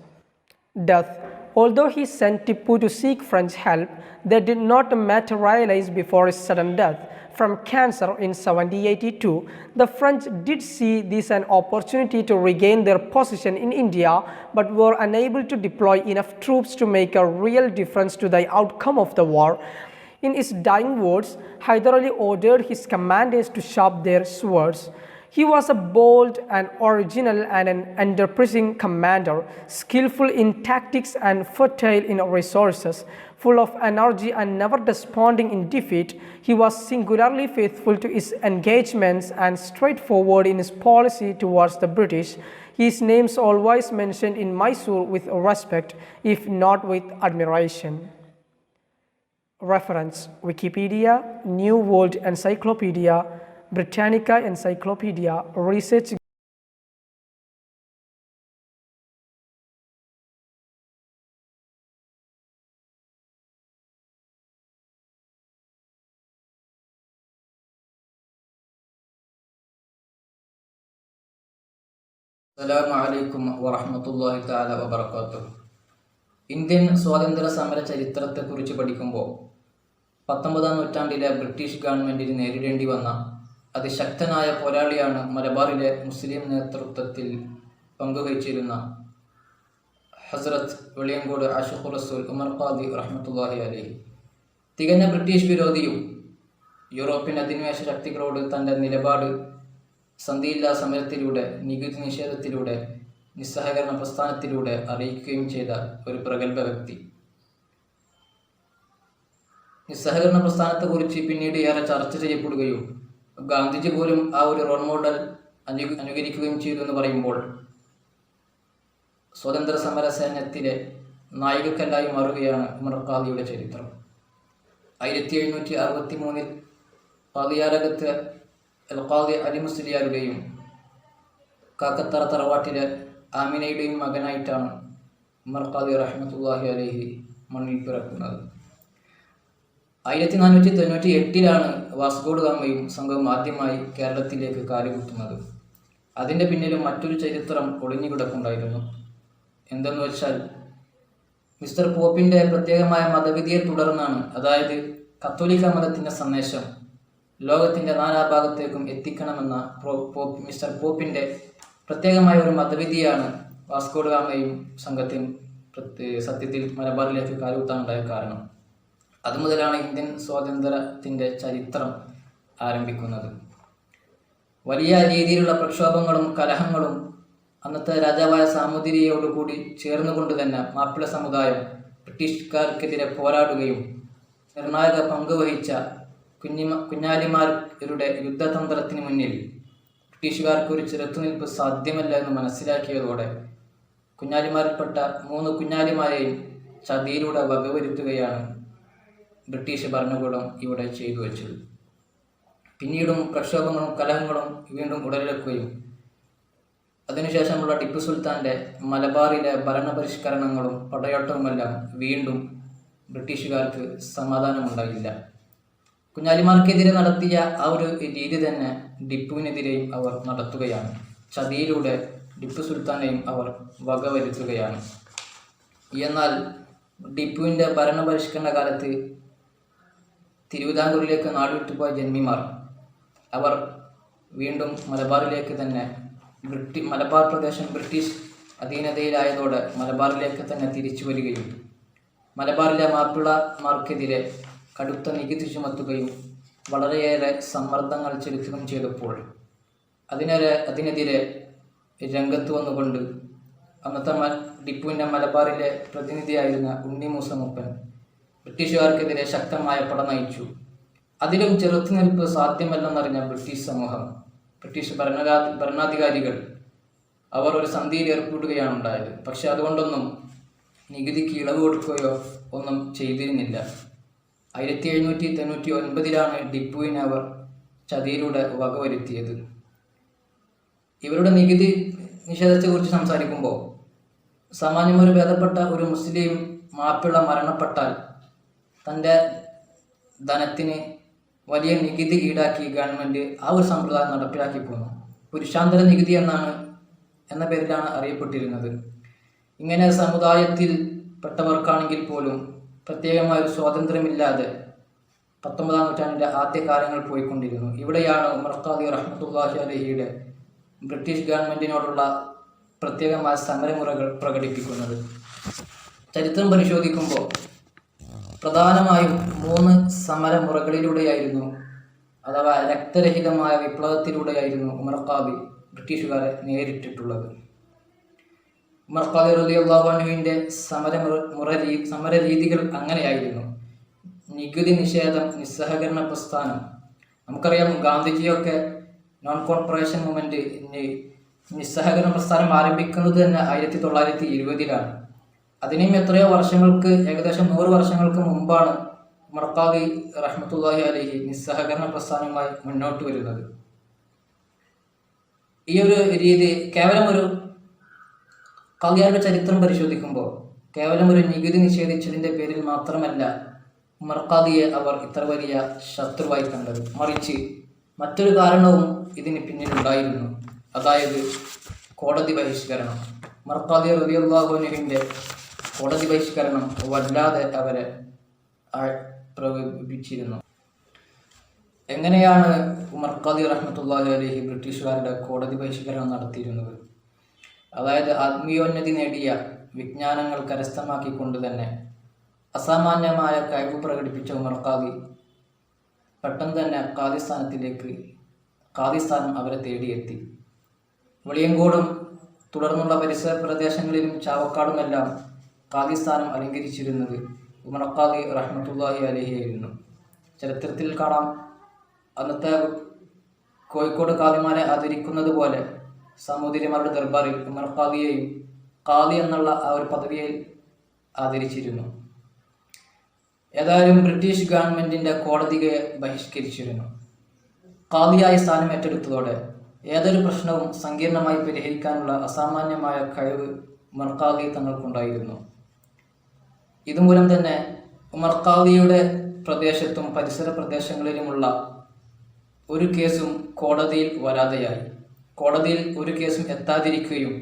Death. Although he sent Tipu to seek French help, they did not materialize before his sudden death from cancer in 1782. The French did see this an opportunity to regain their position in India, but were unable to deploy enough troops to make a real difference to the outcome of the war. In his dying words, Hyder Ali ordered his commanders to sharpen their swords. He was a bold and original and an enterprising commander, skillful in tactics and fertile in resources. Full of energy and never desponding in defeat, he was singularly faithful to his engagements and straightforward in his policy towards the British. His name is always mentioned in Mysore with respect, if not with admiration. Reference: Wikipedia, New World Encyclopedia, Britannica Encyclopedia, Research അസ്സലാമു അലൈക്കും വറഹ്മത്തുള്ളാഹി തആല വബറകാതുഹു. Indian സ്വാതന്ത്ര്യ സമര ചരിത്രത്തെക്കുറിച്ച് പഠിക്കുമ്പോൾ 19-ാം നൂറ്റാണ്ടിലെ British ഗവൺമെൻറ്റിന് നേരിടേണ്ടി വന്ന അതിശക്തനായ പോരാളിയാണ് മലബാറിലെ മുസ്ലിം നേതൃത്വത്തിൽ പങ്കുവഹിച്ചിരുന്ന ഹസ്രത്ത് വെളിയങ്കോട് ആഷിഖുർ റസൂൽ ഉമർ ഖാദി റഹ്മത്തുള്ളാഹി അലൈഹി. തികഞ്ഞ ബ്രിട്ടീഷ് വിരോധിയും യൂറോപ്യൻ അധിനിവേശ ശക്തികളോട് തൻ്റെ നിലപാട് സന്ധിയില്ലാ സമരത്തിലൂടെ, നികുതി നിഷേധത്തിലൂടെ, നിസ്സഹകരണ പ്രസ്ഥാനത്തിലൂടെ അറിയിക്കുകയും ചെയ്ത ഒരു പ്രഗത്ഭ വ്യക്തി. നിസ്സഹകരണ പ്രസ്ഥാനത്തെക്കുറിച്ച് പിന്നീട് ഏറെ ചർച്ച ചെയ്യപ്പെടുകയും ഗാന്ധിജി പോലും ആ ഒരു റോൾ മോഡൽ അനുകരിക്കുകയും ചെയ്തു എന്ന് പറയുമ്പോൾ സ്വതന്ത്ര സമര സേനത്തിലെ നായികക്കല്ലായി മാറുകയാണ് ഉമർ ഖാദിയുടെ ചരിത്രം. 1763 പാതിയാരകത്ത് അൽ ഖാദി അലി മുസ്ലിയാരുടെയും കാക്കത്തറ തറവാട്ടിലെ ആമിനയുടെയും മകനായിട്ടാണ് ഉമർ ഖാദി റഹ്മത്തുള്ളാഹി അലൈഹി മണ്ണിൽ പിറക്കുന്നത്. 1498 വാസ്കോ ഡ ഗാമയും സംഘവും ആദ്യമായി കേരളത്തിലേക്ക് കാലുകുത്തുന്നത്. അതിൻ്റെ പിന്നിലും മറ്റൊരു ചരിത്രം ഒളിഞ്ഞുകിടക്കുന്നുണ്ടായിരുന്നു. എന്തെന്ന് വെച്ചാൽ മിസ്റ്റർ പോപ്പിൻ്റെ പ്രത്യേകമായ മതവിധിയെ തുടർന്നാണ്, അതായത് കത്തോലിക്ക മതത്തിൻ്റെ സന്ദേശം ലോകത്തിൻ്റെ നാനാഭാഗത്തേക്കും എത്തിക്കണമെന്ന മിസ്റ്റർ പോപ്പിൻ്റെ പ്രത്യേകമായ ഒരു മതവിധിയാണ് വാസ്കോ ഡ ഗാമയും സംഘത്തെയും സത്യത്തിൽ മലബാറിലേക്ക് കാലുകുത്താനുണ്ടായ കാരണം. അതുമുതലാണ് ഇന്ത്യൻ സ്വാതന്ത്ര്യത്തിൻ്റെ ചരിത്രം ആരംഭിക്കുന്നത്. വലിയ രീതിയിലുള്ള പ്രക്ഷോഭങ്ങളും കലഹങ്ങളും അന്നത്തെ രാജാവായ സാമൂതിരിയോടുകൂടി ചേർന്നുകൊണ്ട് തന്നെ മാപ്പിള സമുദായം ബ്രിട്ടീഷുകാർക്കെതിരെ പോരാടുകയും നിർണായക പങ്കുവഹിച്ച കുഞ്ഞാലിമാരുടെ യുദ്ധതന്ത്രത്തിന് മുന്നിൽ ബ്രിട്ടീഷുകാർക്ക് ഒരു ചെറുത്തുനിൽപ്പ് സാധ്യമല്ല എന്ന് മനസ്സിലാക്കിയതോടെ കുഞ്ഞാലിമാരിൽപ്പെട്ട 3 കുഞ്ഞാലിമാരെയും ചതിയിലൂടെ വകവരുത്തുകയാണ് ബ്രിട്ടീഷ് ഭരണകൂടം ഇവിടെ ചെയ്തു വച്ചത്. പിന്നീടും പ്രക്ഷോഭങ്ങളും കലഹങ്ങളും വീണ്ടും ഉടലെടുക്കുകയും അതിനുശേഷമുള്ള ടിപ്പു സുൽത്താൻ്റെ മലബാറിലെ ഭരണപരിഷ്കരണങ്ങളും പടയോട്ടവുമെല്ലാം വീണ്ടും ബ്രിട്ടീഷുകാർക്ക് സമാധാനമുണ്ടായില്ല. കുഞ്ഞാലിമാർക്കെതിരെ നടത്തിയ ആ ഒരു രീതി തന്നെ ടിപ്പുവിനെതിരെയും അവർ നടത്തുകയാണ്. ചതിയിലൂടെ ടിപ്പു സുൽത്താനെയും അവർ വകവരുത്തുകയാണ്. എന്നാൽ ടിപ്പുവിൻ്റെ ഭരണപരിഷ്കരണ കാലത്ത് തിരുവിതാംകൂറിലേക്ക് നാടുവിട്ടുപോയ ജന്മിമാർ അവർ വീണ്ടും മലബാറിലേക്ക് തന്നെ മലബാർ പ്രദേശം ബ്രിട്ടീഷ് അധീനതയിലായതോടെ മലബാറിലേക്ക് തന്നെ തിരിച്ചു വരികയും മലബാറിലെ മാപ്പിളമാർക്കെതിരെ കടുത്ത നികുതി ചുമത്തുകയും വളരെയേറെ സമ്മർദ്ദങ്ങൾ ചെലുത്തുകയും ചെയ്തപ്പോൾ അതിനെതിരെ രംഗത്ത് വന്നുകൊണ്ട് അന്നത്തെ ടിപ്പുവിൻ്റെ മലബാറിലെ പ്രതിനിധിയായിരുന്ന ഉണ്ണി മൂസ മൂപ്പൻ ബ്രിട്ടീഷുകാർക്കെതിരെ ശക്തമായ പട നയിച്ചു. അതിലും ചെറുത്തുനിൽപ്പ് സാധ്യമല്ലെന്നറിഞ്ഞ ബ്രിട്ടീഷ് സമൂഹം, ബ്രിട്ടീഷ് ഭരണാധികാരികൾ അവർ ഒരു സന്ധിയിൽ ഏർപ്പെടുകയാണ് ഉണ്ടായത്. പക്ഷെ അതുകൊണ്ടൊന്നും നികുതിക്ക് ഇളവ് കൊടുക്കുകയോ ഒന്നും ചെയ്തിരുന്നില്ല. 1799 ടിപ്പുവിനെ അവർ ചതിയിലൂടെ വകവരുത്തിയത്. ഇവരുടെ നികുതി നിഷേധത്തെക്കുറിച്ച് സംസാരിക്കുമ്പോൾ സാമാന്യമൊരു ഭേദപ്പെട്ട ഒരു മുസ്ലിം മാപ്പിള മരണപ്പെട്ടാൽ തൻ്റെ ധനത്തിന് വലിയ നികുതി ഈടാക്കി ഗവൺമെൻറ് ആ ഒരു സമ്പ്രദായം നടപ്പിലാക്കി പോന്നു. പുരുഷാന്തര നികുതി എന്ന പേരിലാണ് അറിയപ്പെട്ടിരുന്നത്. ഇങ്ങനെ സമുദായത്തിൽ പെട്ടവർക്കാണെങ്കിൽ പോലും പ്രത്യേകമായൊരു സ്വാതന്ത്ര്യമില്ലാതെ 19-ാം നൂറ്റാണ്ടിൻ്റെ ആദ്യകാലങ്ങൾ പോയിക്കൊണ്ടിരുന്നു. ഇവിടെയാണ് ഉമർ ഖാദി റഹ്മത്തുള്ളാഹി അലൈഹിയുടെ ബ്രിട്ടീഷ് ഗവൺമെൻറ്റിനോടുള്ള പ്രത്യേകമായ സമരമുറകൾ പ്രകടിപ്പിക്കുന്നത്. ചരിത്രം പരിശോധിക്കുമ്പോൾ പ്രധാനമായും 3 സമരമുറകളിലൂടെയായിരുന്നു, അഥവാ രക്തരഹിതമായ വിപ്ലവത്തിലൂടെയായിരുന്നു ഉമർ ഖാദി ബ്രിട്ടീഷുകാരെ നേരിട്ടിട്ടുള്ളത്. ഉമർ ഖാദി റളിയല്ലാഹു അൻഹുവിൻ്റെ സമരരീതികൾ അങ്ങനെയായിരുന്നു. നികുതി നിഷേധം, നിസ്സഹകരണ പ്രസ്ഥാനം. നമുക്കറിയാം, ഗാന്ധിജിയൊക്കെ നോൺ കോർപ്പറേഷൻ മൂവ്മെൻറ്റ് നിസ്സഹകരണ പ്രസ്ഥാനം ആരംഭിക്കുന്നത് തന്നെ 1920 അതിനെയും എത്രയോ വർഷങ്ങൾക്ക്, ഏകദേശം 100 വർഷങ്ങൾക്ക് മുമ്പാണ് ഉമർ ഖാദി റഹ്മത്തുള്ളാഹി അലൈഹി നിസ്സഹകരണ പ്രസ്ഥാനവുമായി മുന്നോട്ട് വരുന്നത്. ഈ ഒരു രീതി കേവലം ഒരു ഖാദിയാരുടെ ചരിത്രം പരിശോധിക്കുമ്പോൾ കേവലം ഒരു നികുതി നിഷേധിച്ചതിൻ്റെ പേരിൽ മാത്രമല്ല ഉമർ ഖാദിയെ അവർ ഇത്ര വലിയ ശത്രുവായി കണ്ടത്. മറിച്ച് മറ്റൊരു കാരണവും ഇതിന് പിന്നിലുണ്ടായിരുന്നു. അതായത് കോടതി ബഹിഷ്കരണം. ഉമർ ഖാദി റളിയല്ലാഹു അൻഹുവിൻ്റെ കോടതി ബഹിഷ്കരണം വല്ലാതെ അവരെ പ്രകോപിപ്പിച്ചിരുന്നു. എങ്ങനെയാണ് ഉമർ ഖാദി റഹ്മത്തുള്ളാഹി അലൈഹി ബ്രിട്ടീഷുകാരുടെ കോടതി ബഹിഷ്കരണം നടത്തിയിരുന്നത്? അതായത് ആത്മീയോന്നതി നേടിയ വിജ്ഞാനങ്ങൾ കരസ്ഥമാക്കിക്കൊണ്ട് തന്നെ അസാമാന്യമായ കഴിവ് പ്രകടിപ്പിച്ച ഉമർ ഖാദി പെട്ടെന്ന് തന്നെ ഖാദിസ്ഥാനം അവരെ തേടിയെത്തി. വെളിയങ്കോടും തുടർന്നുള്ള പരിസര പ്രദേശങ്ങളിലും ചാവക്കാടുമെല്ലാം ഖാദിസ്ഥാനം അലങ്കരിച്ചിരുന്നത് ഉമർ ഖാദി റഹ്മത്തുള്ളാഹി അലൈഹി ആയിരുന്നു. ചരിത്രത്തിൽ കാണാം, അന്നത്തെ കോഴിക്കോട് ഖാദിമാരെ ആദരിക്കുന്നത് പോലെ സാമൂതിരിമാരുടെ ദർബാറിൽ ഉമർ ഖാദിയെയും ഖാദി എന്നുള്ള ആ ഒരു പദവിയിൽ ആദരിച്ചിരുന്നു. ഏതായാലും ബ്രിട്ടീഷ് ഗവൺമെൻറ്റിൻ്റെ കോടതിയെ ബഹിഷ്കരിച്ചിരുന്നു. ഖാദിയായി സ്ഥാനം ഏറ്റെടുത്തതോടെ ഏതൊരു പ്രശ്നവും സങ്കീർണമായി പരിഹരിക്കാനുള്ള അസാമാന്യമായ കഴിവ് ഉമർ ഖാദി തങ്ങൾക്കുണ്ടായിരുന്നു. ഇതുമൂലം തന്നെ ഉമർ ഖാദിയുടെ പ്രദേശത്തും പരിസര പ്രദേശങ്ങളിലുമുള്ള ഒരു കേസും കോടതിയിൽ വരാതെയായി. കോടതിയിൽ ഒരു കേസും എത്താതിരിക്കുകയും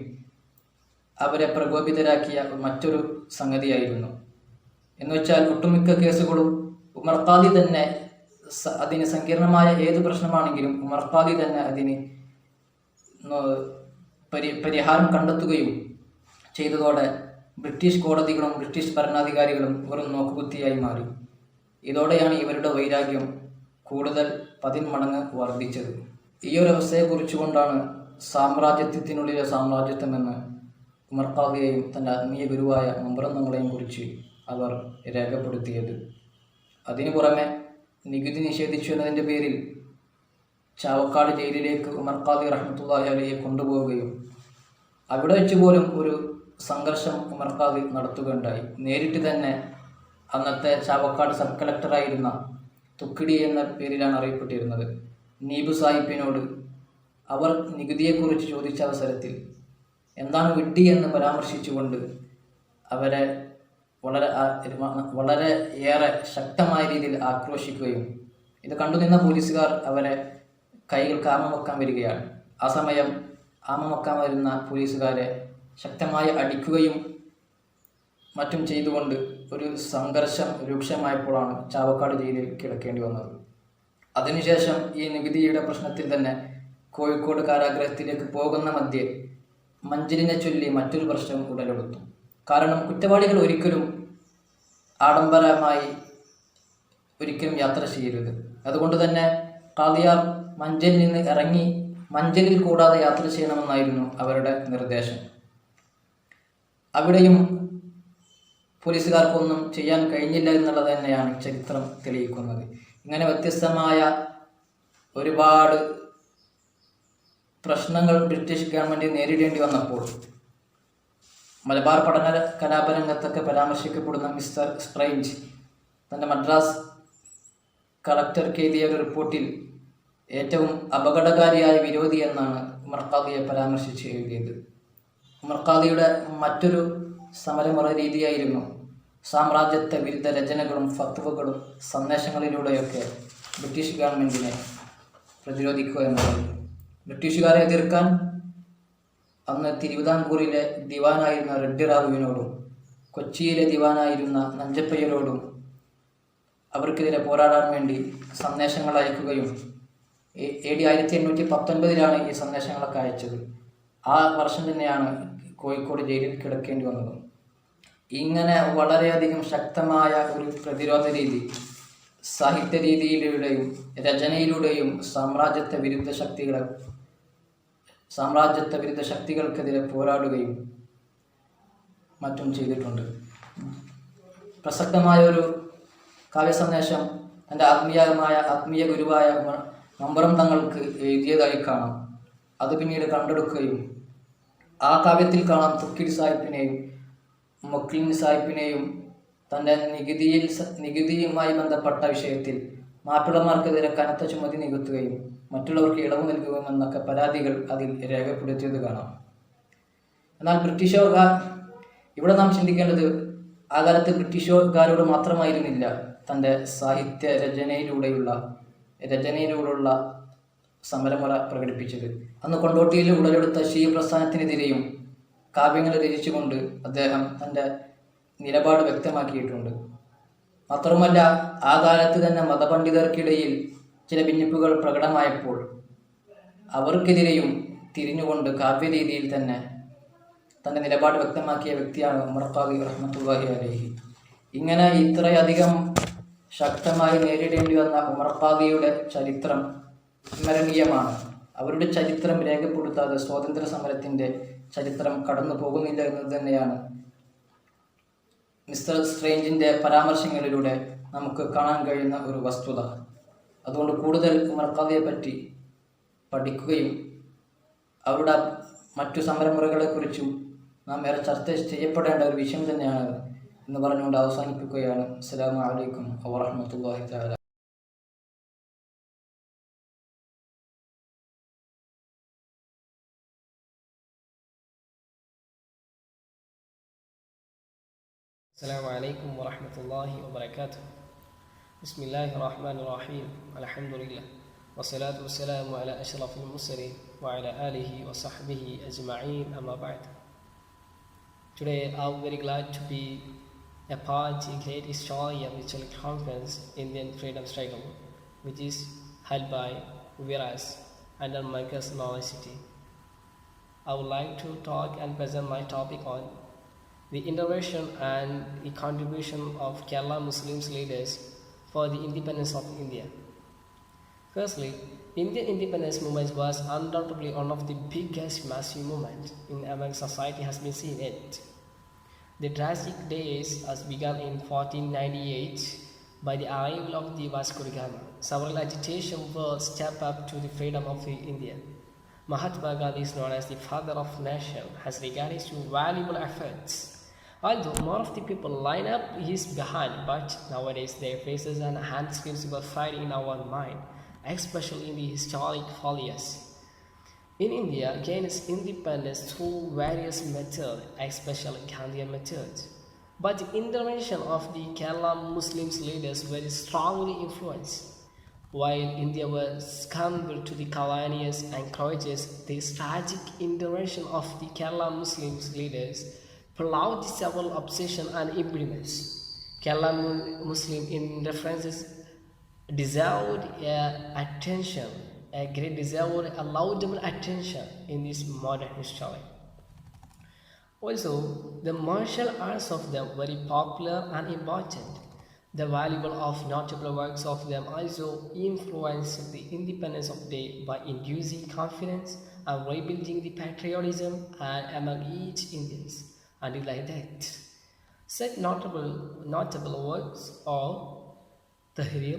അവരെ പ്രകോപിതരാക്കിയ മറ്റൊരു സംഗതിയായിരുന്നു. എന്നുവെച്ചാൽ ഒട്ടുമിക്ക കേസുകളും ഉമർ ഖാദി തന്നെ അതിന് സങ്കീർണമായ ഏത് പ്രശ്നമാണെങ്കിലും ഉമർ ഖാദി തന്നെ അതിന് പരിഹാരം കണ്ടെത്തുകയും ചെയ്തതോടെ ബ്രിട്ടീഷ് കോടതികളും ബ്രിട്ടീഷ് ഭരണാധികാരികളും വെറും നോക്കുകുത്തിയായി മാറി. ഇതോടെയാണ് ഇവരുടെ വൈരാഗ്യം കൂടുതൽ 10 മടങ്ങ് വർദ്ധിച്ചത്. ഈ ഒരു അവസ്ഥയെ കുറിച്ചുകൊണ്ടാണ് സാമ്രാജ്യത്വത്തിനുള്ളിലെ സാമ്രാജ്യത്വമെന്ന് ഉമർ ഖാദിയെയും തൻ്റെ ആത്മീയ ഗുരുവായ മമ്പ്രന്തങ്ങളെയും കുറിച്ച് അവർ രേഖപ്പെടുത്തിയത്. അതിനു പുറമെ നികുതി നിഷേധിച്ചു എന്നതിൻ്റെ പേരിൽ ചാവക്കാട് ജയിലിലേക്ക് ഉമർ ഖാദി റഹ്മത്തുള്ളാഹി അലൈഹി കൊണ്ടുപോവുകയും അവിടെ വെച്ച് പോലും ഒരു സംഘർഷം ഉമർ ഖാദി നടത്തുകയുണ്ടായി. നേരിട്ട് തന്നെ അന്നത്തെ ചാവക്കാട് സബ് കളക്ടറായിരുന്ന തുക്കിടി എന്ന പേരിലാണ് അറിയപ്പെട്ടിരുന്നത് നീബു സാഹിബിനോട് അവർ നികുതിയെക്കുറിച്ച് ചോദിച്ച അവസരത്തിൽ എന്താണ് വിഡ്ഢി എന്ന് പരാമർശിച്ചുകൊണ്ട് അവരെ വളരെ ഏറെ ശക്തമായ രീതിയിൽ ആക്രോശിക്കുകയും ഇത് കണ്ടുനിന്ന പോലീസുകാർ അവരെ കൈകൾക്ക് ആമം വെക്കാൻ വരികയാണ്. ആ സമയം ആമം വെക്കാൻ വരുന്ന പോലീസുകാരെ ശക്തമായി അടിക്കുകയും മറ്റും ചെയ്തുകൊണ്ട് ഒരു സംഘർഷം രൂക്ഷമായപ്പോഴാണ് ചാവക്കാട് ജയിലിൽ കിടക്കേണ്ടി വന്നത്. അതിനുശേഷം ഈ നികുതിയുടെ പ്രശ്നത്തിൽ തന്നെ കോഴിക്കോട് കാരാഗ്രഹത്തിലേക്ക് പോകുന്ന മധ്യേ മഞ്ചലിനെ ചൊല്ലി മറ്റൊരു പ്രശ്നം ഉടലെടുത്തു. കാരണം കുറ്റവാളികൾ ഒരിക്കലും ആഡംബരമായി ഒരിക്കലും യാത്ര ചെയ്യരുത്. അതുകൊണ്ട് തന്നെ ഖാദിയാർ മഞ്ചലിൽ നിന്ന് ഇറങ്ങി മഞ്ചലിൽ കൂടാതെ യാത്ര ചെയ്യണമെന്നായിരുന്നു അവരുടെ നിർദ്ദേശം. അവിടെയും പോലീസുകാർക്കൊന്നും ചെയ്യാൻ കഴിഞ്ഞില്ല എന്നുള്ളത് തന്നെയാണ് ചരിത്രം തെളിയിക്കുന്നത്. ഇങ്ങനെ വ്യത്യസ്തമായ ഒരുപാട് പ്രശ്നങ്ങൾ ബ്രിട്ടീഷ് ഗവൺമെൻറ് നേരിടേണ്ടി വന്നപ്പോൾ മലബാർ പഠന കലാപരംഗത്തൊക്കെ പരാമർശിക്കപ്പെടുന്ന മിസ്റ്റർ സ്ട്രേഞ്ച് തൻ്റെ മദ്രാസ് കളക്ടർക്ക് എഴുതിയ ഒരു റിപ്പോർട്ടിൽ ഏറ്റവും അപകടകാരിയായ വിരോധി എന്നാണ് ഉമർ ഖാദിയെ പരാമർശിച്ച് എഴുതിയത്. ഉമർ ഖാദിയുടെ മറ്റൊരു സമരമുറ രീതിയായിരുന്നു സാമ്രാജ്യത്വ വിരുദ്ധ രചനകളും ഫത്വകളും സന്ദേശങ്ങളിലൂടെയൊക്കെ ബ്രിട്ടീഷ് ഗവൺമെൻറ്റിനെ പ്രതിരോധിക്കുക എന്നുള്ളത്. ബ്രിട്ടീഷുകാരെ എതിർക്കാൻ അന്ന് തിരുവിതാംകൂറിലെ ദിവാനായിരുന്ന റെഡ്ഡി റാവുവിനോടും കൊച്ചിയിലെ ദിവാനായിരുന്ന നഞ്ചപ്പയ്യരോടും അവർക്കെതിരെ പോരാടാൻ വേണ്ടി സന്ദേശങ്ങൾ അയക്കുകയും AD 1819 ഈ സന്ദേശങ്ങളൊക്കെ അയച്ചത്. ആ വർഷം തന്നെയാണ് കോഴിക്കോട് ജയിലിൽ കിടക്കേണ്ടി വന്നത്. ഇങ്ങനെ വളരെയധികം ശക്തമായ ഒരു പ്രതിരോധ രീതി സാഹിത്യ രീതിയിലൂടെയും രചനയിലൂടെയും സാമ്രാജ്യത്വ വിരുദ്ധ ശക്തികൾക്കെതിരെ പോരാടുകയും മറ്റും ചെയ്തിട്ടുണ്ട്. പ്രസക്തമായ ഒരു കാവ്യസന്ദേശം തൻ്റെ ആത്മീയ ഗുരുവായ മമ്പറം തങ്ങൾക്ക് എഴുതിയതായി കാണാം. അത് പിന്നീട് കണ്ടെടുക്കുകയും ആ കാവ്യത്തിൽ കാണാം തുക്കിടി സാഹിബിനെയും മൊക്ലിൻ സാഹിബിനെയും തൻ്റെ നികുതിയുമായി ബന്ധപ്പെട്ട വിഷയത്തിൽ മാപ്പിളമാർക്കെതിരെ കനത്ത ചുമതി നികത്തുകയും മറ്റുള്ളവർക്ക് ഇളവ് നൽകുമെന്നൊക്കെ പരാതികൾ അതിൽ രേഖപ്പെടുത്തിയത് കാണാം. എന്നാൽ ഇവിടെ നാം ചിന്തിക്കേണ്ടത് ആ കാലത്ത് ബ്രിട്ടീഷുകാരോട് മാത്രമായിരുന്നില്ല തൻ്റെ സാഹിത്യ രചനയിലൂടെയുള്ള സമരമുറ പ്രകടിപ്പിച്ചത്. അന്ന് കൊണ്ടോട്ടിയിൽ ഉടലെടുത്ത ഷീ പ്രസ്ഥാനത്തിനെതിരെയും കാവ്യങ്ങൾ രചിച്ചുകൊണ്ട് അദ്ദേഹം തൻ്റെ നിലപാട് വ്യക്തമാക്കിയിട്ടുണ്ട്. മാത്രമല്ല, ആ കാലത്ത് തന്നെ മതപണ്ഡിതർക്കിടയിൽ ചില ഭിന്നിപ്പുകൾ പ്രകടമായപ്പോൾ അവർക്കെതിരെയും തിരിഞ്ഞുകൊണ്ട് കാവ്യരീതിയിൽ തന്നെ തൻ്റെ നിലപാട് വ്യക്തമാക്കിയ വ്യക്തിയാണ് ഉമർ ഖാദി റഹ്മത്തുള്ളാഹി അലൈഹി. ഇങ്ങനെ ഇത്രയധികം ശക്തമായി നേരിടേണ്ടി വന്ന ഉമർ ഖാദിയുടെ ചരിത്രം സ്മരണീയമാണ്. അവരുടെ ചരിത്രം രേഖപ്പെടുത്താതെ സ്വാതന്ത്ര്യ സമരത്തിൻ്റെ ചരിത്രം കടന്നു പോകുന്നില്ല എന്നത് തന്നെയാണ് മിസ്റ്റർ സ്ട്രേഞ്ചിൻ്റെ പരാമർശങ്ങളിലൂടെ നമുക്ക് കാണാൻ കഴിയുന്ന ഒരു വസ്തുത. അതുകൊണ്ട് കൂടുതൽ ഉമർ ഖാദിയെ പറ്റി പഠിക്കുകയും അവരുടെ മറ്റു സമരമുറകളെക്കുറിച്ചും നാം ഏറെ ചർച്ച ചെയ്യപ്പെടേണ്ട ഒരു വിഷയം തന്നെയാണ് എന്ന് പറഞ്ഞുകൊണ്ട് അവസാനിപ്പിക്കുകയാണ്. അസ്സലാമു അലൈക്കും വറഹ്മത്തുള്ളാഹി തആല. السلام عليكم ورحمة الله وبركاته. بسم الله الرحمن الرحيم. الحمد لله والصلاة والسلام على أشرف المرسلين وعلى آله وصحبه أجمعين. أما بعد. Today I'm very glad to be a part in Great Historia Virtual Conference Indian Freedom Struggle, which is held by WIRAS under Marcus University. I would like to talk and present my topic on the intervention and the contribution of Kerala Muslim leaders for the independence of India. Firstly, Indian independence movement was undoubtedly one of the biggest massive movements in American society has been seen yet. The drastic days has begun in 1498 by the arrival of the Vasco da Gama. Several agitations were stepped up to the freedom of India. Mahatma Gandhi is known as the father of nation, has regarded to valuable efforts. Although more of the people line up his behind, but nowadays their faces and handscripts were fading in our mind, especially in the historic folios. In India gained its independence through various methods, especially Gandhian methods. But the intervention of the Kerala Muslim leaders very strongly influenced. While India was converted to the colonies and courageous, the strategic intervention of the Kerala Muslim leaders allowed several obsession and impediments. Kerala Muslim in references deserved attention, a great deserved a laudable attention in this modern history. Also, the martial arts of them very popular and important. The valuable of notable works of them also influenced the independence of day by inducing confidence and rebuilding the patriotism and among each Indians. And like that, such notable works are Tahrir,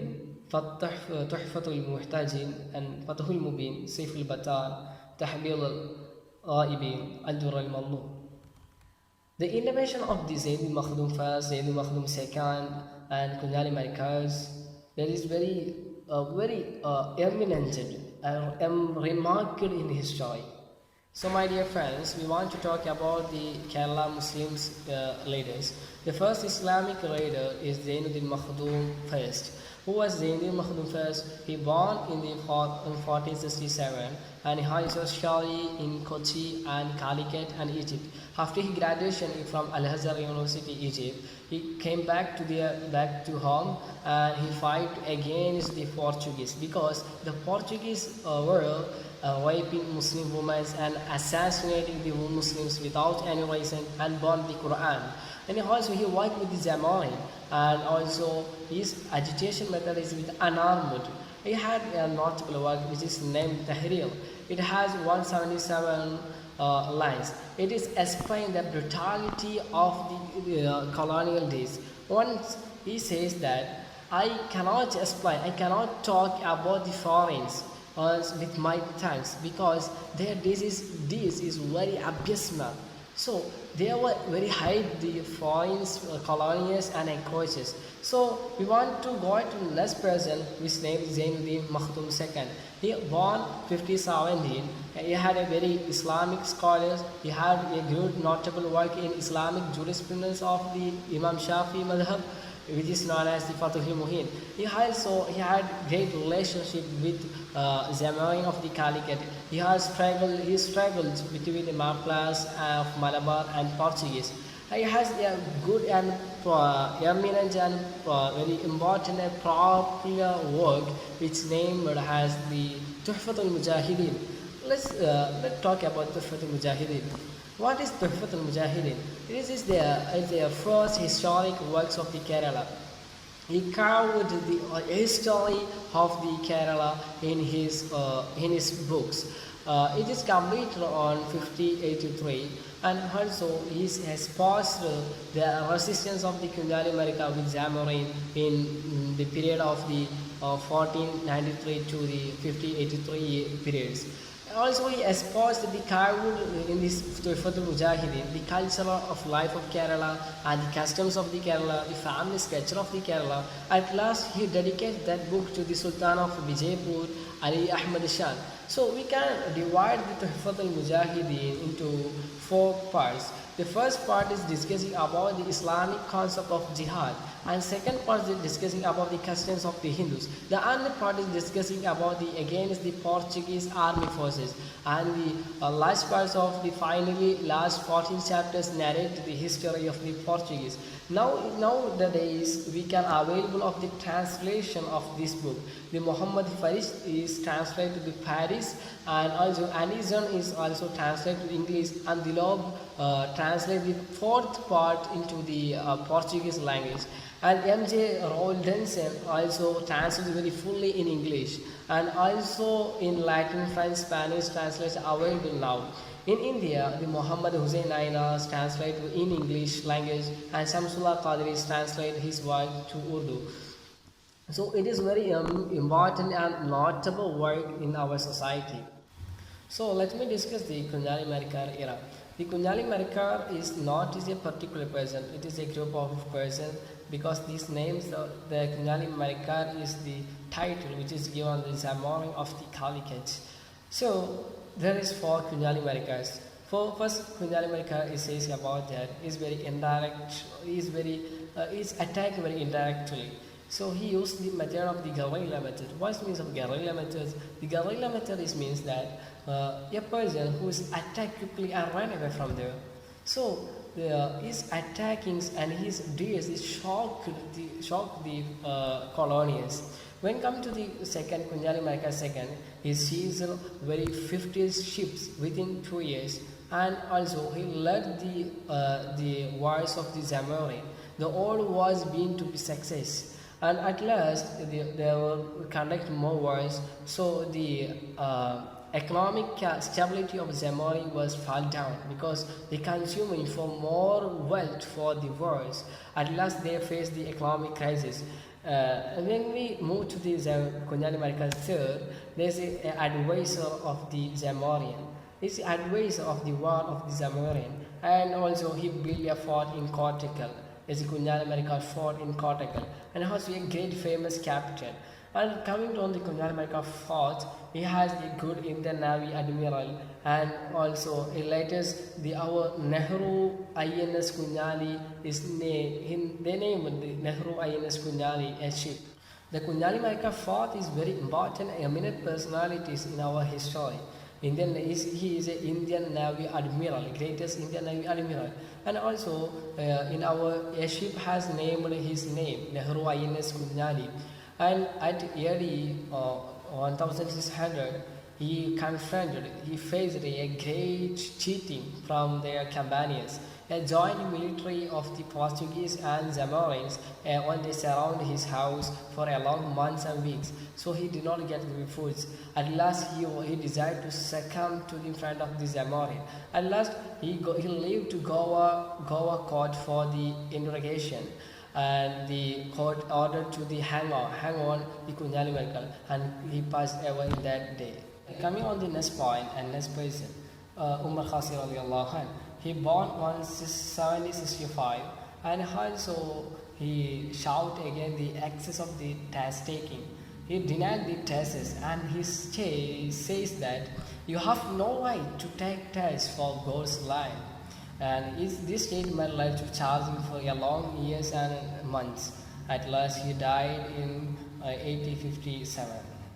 تحفة المحتاجين and فتح المبين, سيف البتار, تحبيل الغائبين, الدر المظلوم. The intervention of the Zaid al-Makhdum first, Zaid al-Makhdum second, and Kunyali Marikars, that is very eminent and remarked in history. So my dear friends, we want to talk about the Kerala Muslims leaders. The first Islamic leader is Zainuddin Makhdum first. Who was Zainuddin Makhdum first? He born in 1467 and he had his study in Kochi and Calicut and Egypt. After his graduation from Al-Azhar University, Egypt, he came back to home and he fought against the Portuguese because the Portuguese were raping Muslim women and assassinating the Muslims without any reason and burned the Quran. And also he worked with the Zamani, and also his agitation method is with unarmed. He had a notable work which is named Tahrir. It has 177 lines. It is explained the brutality of the colonial days. Once he says that I cannot explain, I cannot talk about the foreigners with my tongues because their disease is very abysmal. So they were very high, the foreign colonials and encourages. So we want to go to the next person, which named Zainuddin Makhdum II. He born 1517. He had a very Islamic scholar. He had a good notable work in Islamic jurisprudence of the Imam Shafi madhab. which is known as the Fathul Muhin. He had great relationship with Zamorin of the Calicut. He struggled between the Marplas of Malabar and Portuguese. He has a good and eminent and very important and popular work which named as the Tuhfatul Mujahideen. Let's talk about Tuhfatul Mujahideen. What is Tuhfatul Mujahideen? This is their first historic works of the Kerala. He carved the history of the Kerala in his books. It is completed on 1583, and also he has passed the resistance of the Kunjali Marika with Zamorin in the period of the 1493 to the 1583 periods. Also, he espoused the carved in this Tuhfatul Mujahideen, the culture of life of Kerala and the customs of the Kerala, the family structure of the Kerala. At last, he dedicated that book to the Sultan of Bijaypur, Ali Ahmad Shah. So we can divide the Tuhfatul Mujahideen into 4 parts. The first part is discussing about the Islamic concept of jihad, and second part is discussing about the customs of the Hindus. The other part is discussing about the against the Portuguese army forces, and the last parts of the last 14 chapters narrate the history of the Portuguese. Nowadays we can available of the translation of this book. The Muhammad Faris is translated to Paris, and also Anison is also translated to English, and the Lob translate the 4th part into the Portuguese language. And M.J. Roldanson also translated very fully in English, and also in Latin, French, Spanish translation available now. In India, the Muhammad Hussain Ainas translated in English language, and Shamsullah Qadri translated his work to Urdu. So it is very important and notable work in our society. So let me discuss the Kunjali Marikar era. The Kunjali Marikar is not a particular person, it is a group of persons, because these names, the Kunjali Marikar is the title which is given the Zamorin of the Calicut. So there is 4 Kunjali Marikars. First Kunjali Marikar is says about that is very indirect, is attacked very indirectly. So he used the method of the guerrilla method. What means of guerrilla method? The guerrilla method means that a person who is attacked quickly and run away from there. So his attackings and his deeds shock the colonials. When come to the second Kunjali Marika second, he sees very 50 ships within 2 years, and also he led the wars of the Zamorin. The old wars being to be success, and at last they will conduct more wars. So the economic stability of Zamorin was fall down because they consuming for more wealth for the wars. At last they faced the economic crisis. When we move to the Kunjali Marika third, there is an advisor of the Zamorin. It's the advisor of the war of the Zamorin, and also he built a fort in Cortical. It's the Kunjali Marika fort in Cortical, and also a great famous captain. And coming on the Kunjali Marika fort, he has the good Indian Navy admiral, and also a latest our Nehru INS Kunjali is named. They named the Nehru INS Kunjali a ship. The Kunjali Marika fort is very important, eminent personalities in our history. He is an Indian Navy admiral, greatest Indian Navy admiral, and also in our a ship has named his name, Nehru INS Kunjali. And at AD 1600, he faced a great cheating from their companions. A joint military of the Portuguese and Zamorins when they surrounded his house for a long months and weeks, so he did not get the foods. At last he decided to succumb to in front of the Zamorin. At last he left to Goa court for the interrogation, and the court ordered to the hang on the Kunjali Marika, and he passed away in that day. Coming on the next point and next person, Umar Khasi radiallahu anh. He born on 1765, and also he shouted against the excess of the tax taking. He denied the taxes, and he says that you have no right to take tax for God's land. And this statement led to charging for a long years and months. At last, he died in 1857.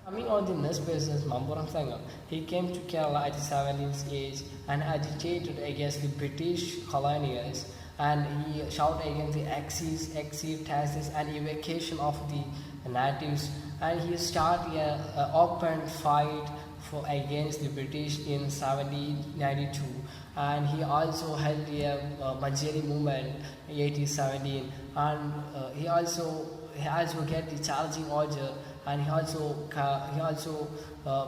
Coming on the next person, Mamburam he came to Kerala at 17th age and agitated against the British colonials, and he shouted against the exit taxes and evacuation of the natives, and he started an open fight against the British in 1792, and he also held a Majeri movement in 1817, and he also get the charging order, and he also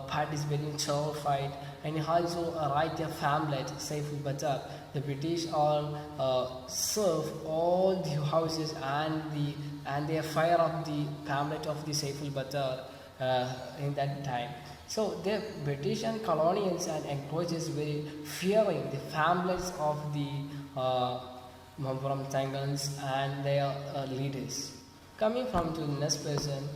participated in Chor fight, and he also write a pamphlet, Saiful Batar. The British all serve all the houses and they fire up the pamphlet of the Saiful Batar in that time. So the British and colonials and encroachers were fearing the pamphlets of the Mamburam Tangans and their leaders. Coming from to the next person,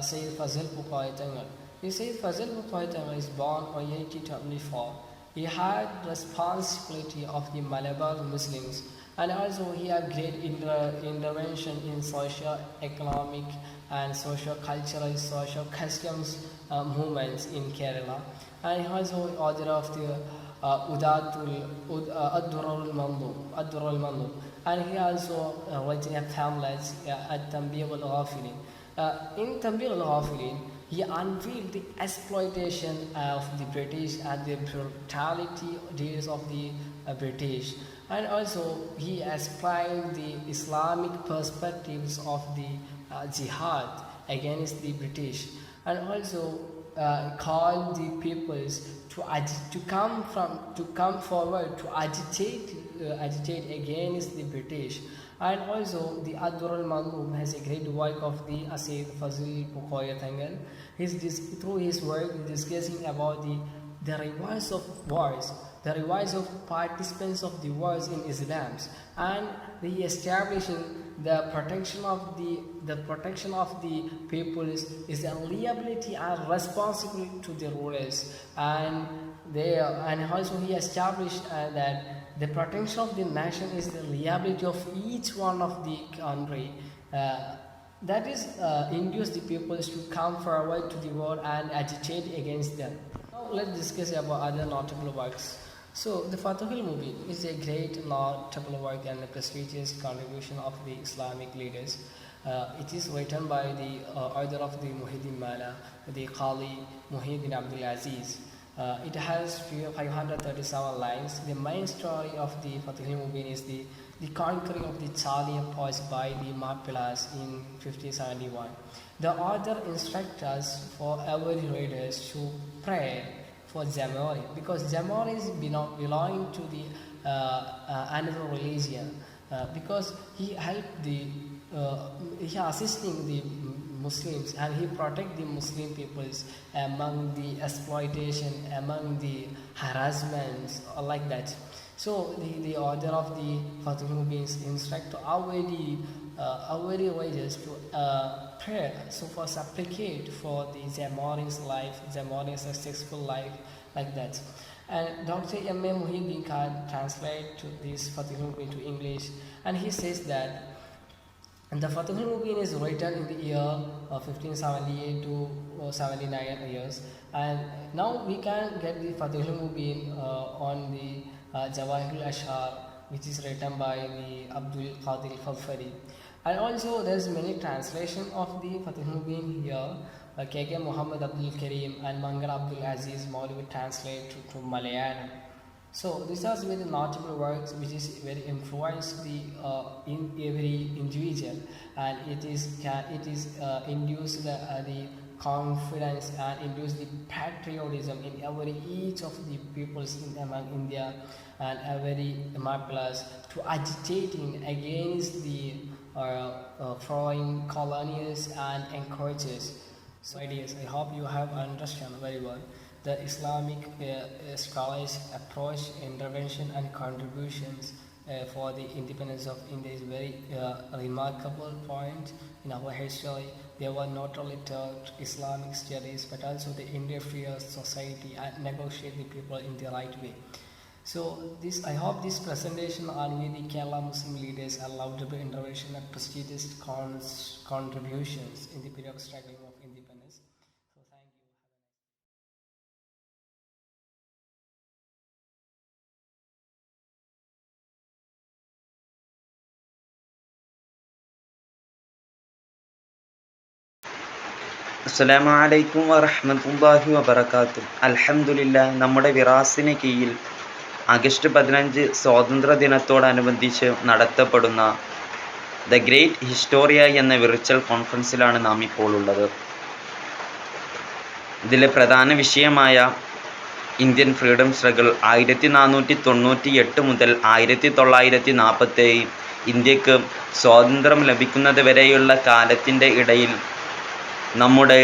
Sayyid Fazil Bukhari Tangal. Sayyid Fazil Bukhari Tangal is born on 1824. He had responsibility of the Malabar Muslims, and also he had great intervention in socio-economic and socio-cultural, socio-customs movements in Kerala, and he also author of the Ad-Durrul Mandub, and he also writing a pamphlet at Tanbih al-Ghafilin. In Tanbih al-Ghafilin, he unveiled the exploitation of the British and the brutality deeds of the British, and also he explained the Islamic perspectives of the jihad against the British, and also called the peoples to come forward to agitate against the British. And also the Ad-Durrul Mandub has a great work of the Sayyid Fazil Bukhari Tangal. Through his work discussing about the rewards of wars, the rewards of participants of the wars in Islam, and the establishing the protection of the peoples is a liability and responsibility to the rulers, and also he established that the protection of the nation is the liability of each one of the country. That is induce the peoples to come forward to the war and agitate against them. Now let's discuss about other notable works. So the Fathul Mubin is a great notable work and a prestigious contribution of the Islamic leaders. It is written by the author of the Muhyiddin Mala, the Qali Muhyiddin Abdul Aziz. It has 537 lines. The main story of the Fathul Mubin is the conquering of the Chalia post by the Mappilas in 1571. The author instructs us for every readers to pray for Jamori, because Jamori is belonging to the another religion, because he helped he assisting the Muslims, and he protect the Muslim peoples among the exploitation, among the harassments, like that. So the order of the Fathul Mubin instruct our wages to pray, so for supplicate for the Zamori's life, Zamori's successful life, like that. And Dr. M.A. Muhyiddin Khan translate to this Fathul Mubin to English, and he says that the Fathul Mubin is written in the year 1578 to 79 years, and now we can get the Fathul Mubin on the Jawahirul Ashar, which is written by the Abdul Qadir Khafari. And also there's many translation of the Fathul Mubin here. K.K. Muhammad Abdul Karim and Mangal Abdul Aziz Maulvi translate to Malayalam. So these are very notable works which is very influenced in every individual, and it is induce the confidence and induce the patriotism in each of the peoples among India and every Mappilas to agitating against the foreign colonials and encroachers. So ideas, I hope you have understand very well the Islamic scholars approach, intervention and contributions for the independence of India is very remarkable point in our history. They were not only taught Islamic studies but also the interfere society and negotiate the people in the right way. So I hope this presentation on the Kerala Muslim leaders allowed by intervention and prestigious contributions in the period of struggling of independence. So thank you. അസ്സലാമു അലൈക്കും വറഹ്മത്തുള്ളാഹി വബറകാതുഹു. അൽഹംദുലില്ലാഹ്, നമ്മുടെ വിറാസിന് കീഴിൽ August 15 സ്വാതന്ത്ര്യ ദിനത്തോടനുബന്ധിച്ച് നടത്തപ്പെടുന്ന ദ ഗ്രേറ്റ് ഹിസ്റ്റോറിയ എന്ന വിർച്വൽ കോൺഫറൻസിലാണ് നാം ഇപ്പോൾ ഉള്ളത്. ഇതിലെ പ്രധാന വിഷയമായ ഇന്ത്യൻ ഫ്രീഡം സ്ട്രഗിൾ 1498 മുതൽ 1947 ഇന്ത്യക്ക് സ്വാതന്ത്ര്യം ലഭിക്കുന്നത് വരെയുള്ള കാലത്തിൻ്റെ ഇടയിൽ നമ്മുടെ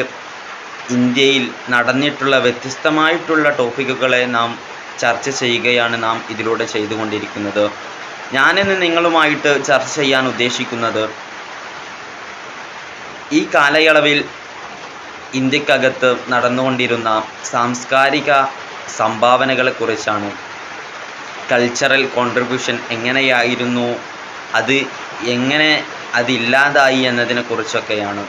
ഇന്ത്യയിൽ നടന്നിട്ടുള്ള വ്യത്യസ്തമായിട്ടുള്ള ടോപ്പിക്കുകളെ നാം ചർച്ച ചെയ്യുകയാണ് നാം ഇതിലൂടെ ചെയ്തുകൊണ്ടിരിക്കുന്നത്. ഞാനിന്ന് നിങ്ങളുമായിട്ട് ചർച്ച ചെയ്യാൻ ഉദ്ദേശിക്കുന്നത് ഈ കാലയളവിൽ ഇന്ത്യക്കകത്ത് നടന്നുകൊണ്ടിരുന്ന സാംസ്കാരിക സംഭാവനകളെക്കുറിച്ചാണ്. കൾച്ചറൽ കോൺട്രിബ്യൂഷൻ എങ്ങനെയായിരുന്നു, അത് എങ്ങനെ അതില്ലാതായി എന്നതിനെക്കുറിച്ചൊക്കെയാണ്.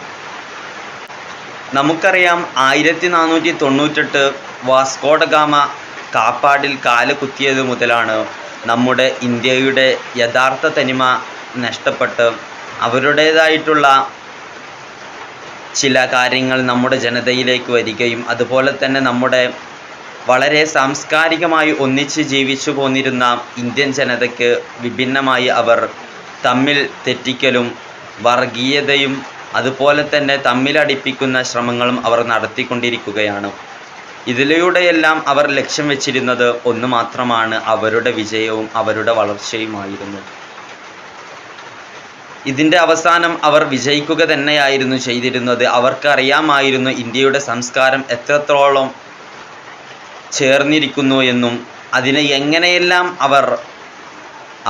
നമുക്കറിയാം, 1498 വാസ്കോഡ ഗാമ കാപ്പാടിൽ കാല് കുത്തിയത് മുതലാണ് നമ്മുടെ ഇന്ത്യയുടെ യഥാർത്ഥ തനിമ നഷ്ടപ്പെട്ട് അവരുടേതായിട്ടുള്ള ചില കാര്യങ്ങൾ നമ്മുടെ ജനതയിലേക്ക് വരികയും അതുപോലെ തന്നെ നമ്മുടെ വളരെ സാംസ്കാരികമായി ഒന്നിച്ച് ജീവിച്ചു പോന്നിരുന്ന ഇന്ത്യൻ ജനതയ്ക്ക് വിഭിന്നമായി അവർ തമ്മിൽ തെറ്റിക്കലും വർഗീയതയും അതുപോലെ തന്നെ തമ്മിലടിപ്പിക്കുന്ന ശ്രമങ്ങളും അവർ നടത്തിക്കൊണ്ടിരിക്കുകയാണ്. ഇതിലൂടെയെല്ലാം അവർ ലക്ഷ്യം വെച്ചിരുന്നത് ഒന്ന് മാത്രമാണ്, അവരുടെ വിജയവും അവരുടെ വളർച്ചയുമായിരുന്നു. ഇതിൻ്റെ അവസാനം അവർ വിജയിക്കുക തന്നെയായിരുന്നു ചെയ്തിരുന്നത്. അവർക്കറിയാമായിരുന്നു ഇന്ത്യയുടെ സംസ്കാരം എത്രത്തോളം ചേർന്നിരിക്കുന്നു എന്നും അതിനെ എങ്ങനെയെല്ലാം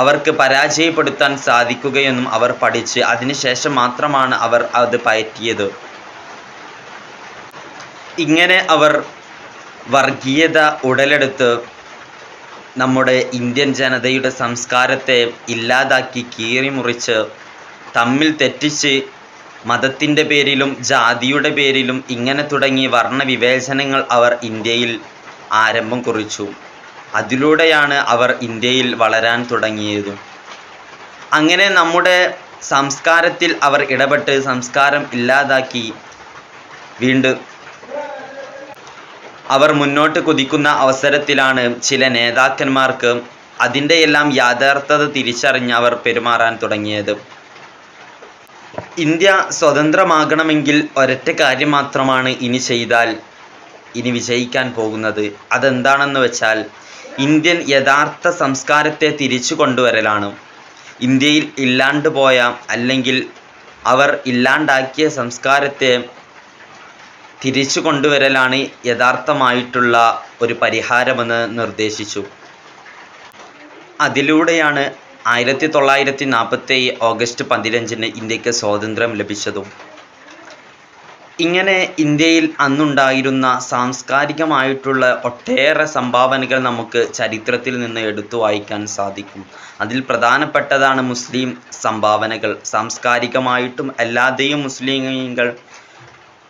അവർക്ക് പരാജയപ്പെടുത്താൻ സാധിക്കുകയെന്നും അവർ പഠിച്ച് അതിനുശേഷം മാത്രമാണ് അവർ അത് പയറ്റിയത്. ഇങ്ങനെ അവർ വർഗീയത ഉടലെടുത്ത് നമ്മുടെ ഇന്ത്യൻ ജനതയുടെ സംസ്കാരത്തെ ഇല്ലാതാക്കി കീറിമുറിച്ച് തമ്മിൽ തെറ്റിച്ച് മതത്തിൻ്റെ പേരിലും ജാതിയുടെ പേരിലും ഇങ്ങനെ തുടങ്ങി വർണ്ണവിവേചനങ്ങൾ അവർ ഇന്ത്യയിൽ ആരംഭം കുറിച്ചു. അതിലൂടെയാണ് അവർ ഇന്ത്യയിൽ വളരാൻ തുടങ്ങിയതും. അങ്ങനെ നമ്മുടെ സംസ്കാരത്തിൽ അവർ ഇടപെട്ട് സംസ്കാരം ഇല്ലാതാക്കി വീണ്ടും അവർ മുന്നോട്ട് കുതിക്കുന്ന അവസരത്തിലാണ് ചില നേതാക്കന്മാർക്ക് അതിൻ്റെ എല്ലാം യാഥാർത്ഥ്യത തിരിച്ചറിഞ്ഞ് അവർ പെരുമാറാൻ തുടങ്ങിയത്. ഇന്ത്യ സ്വതന്ത്രമാകണമെങ്കിൽ ഒരൊറ്റ കാര്യം മാത്രമാണ് ഇനി വിജയിക്കാൻ പോകുന്നത്. അതെന്താണെന്ന് വെച്ചാൽ ഇന്ത്യൻ യഥാർത്ഥ സംസ്കാരത്തെ തിരിച്ചു കൊണ്ടുവരലാണ്. ഇന്ത്യയിൽ ഇല്ലാണ്ട് പോയ അല്ലെങ്കിൽ അവർ ഇല്ലാണ്ടാക്കിയ സംസ്കാരത്തെ തിരിച്ചു കൊണ്ടുവരലാണ് യഥാർത്ഥമായിട്ടുള്ള ഒരു പരിഹാരമെന്ന് നിർദ്ദേശിച്ചു. അതിലൂടെയാണ് 1947 ഓഗസ്റ്റ് 15 ഇന്ത്യക്ക് സ്വാതന്ത്ര്യം ലഭിച്ചതും. ഇങ്ങനെ ഇന്ത്യയിൽ അന്നുണ്ടായിരുന്ന സാംസ്കാരികമായിട്ടുള്ള ഒട്ടേറെ സംഭാവനകൾ നമുക്ക് ചരിത്രത്തിൽ നിന്ന് എടുത്തു വായിക്കാൻ സാധിക്കും. അതിൽ പ്രധാനപ്പെട്ടതാണ് മുസ്ലിം സംഭാവനകൾ. സാംസ്കാരികമായിട്ടും അല്ലാതെയും മുസ്ലിങ്ങൾ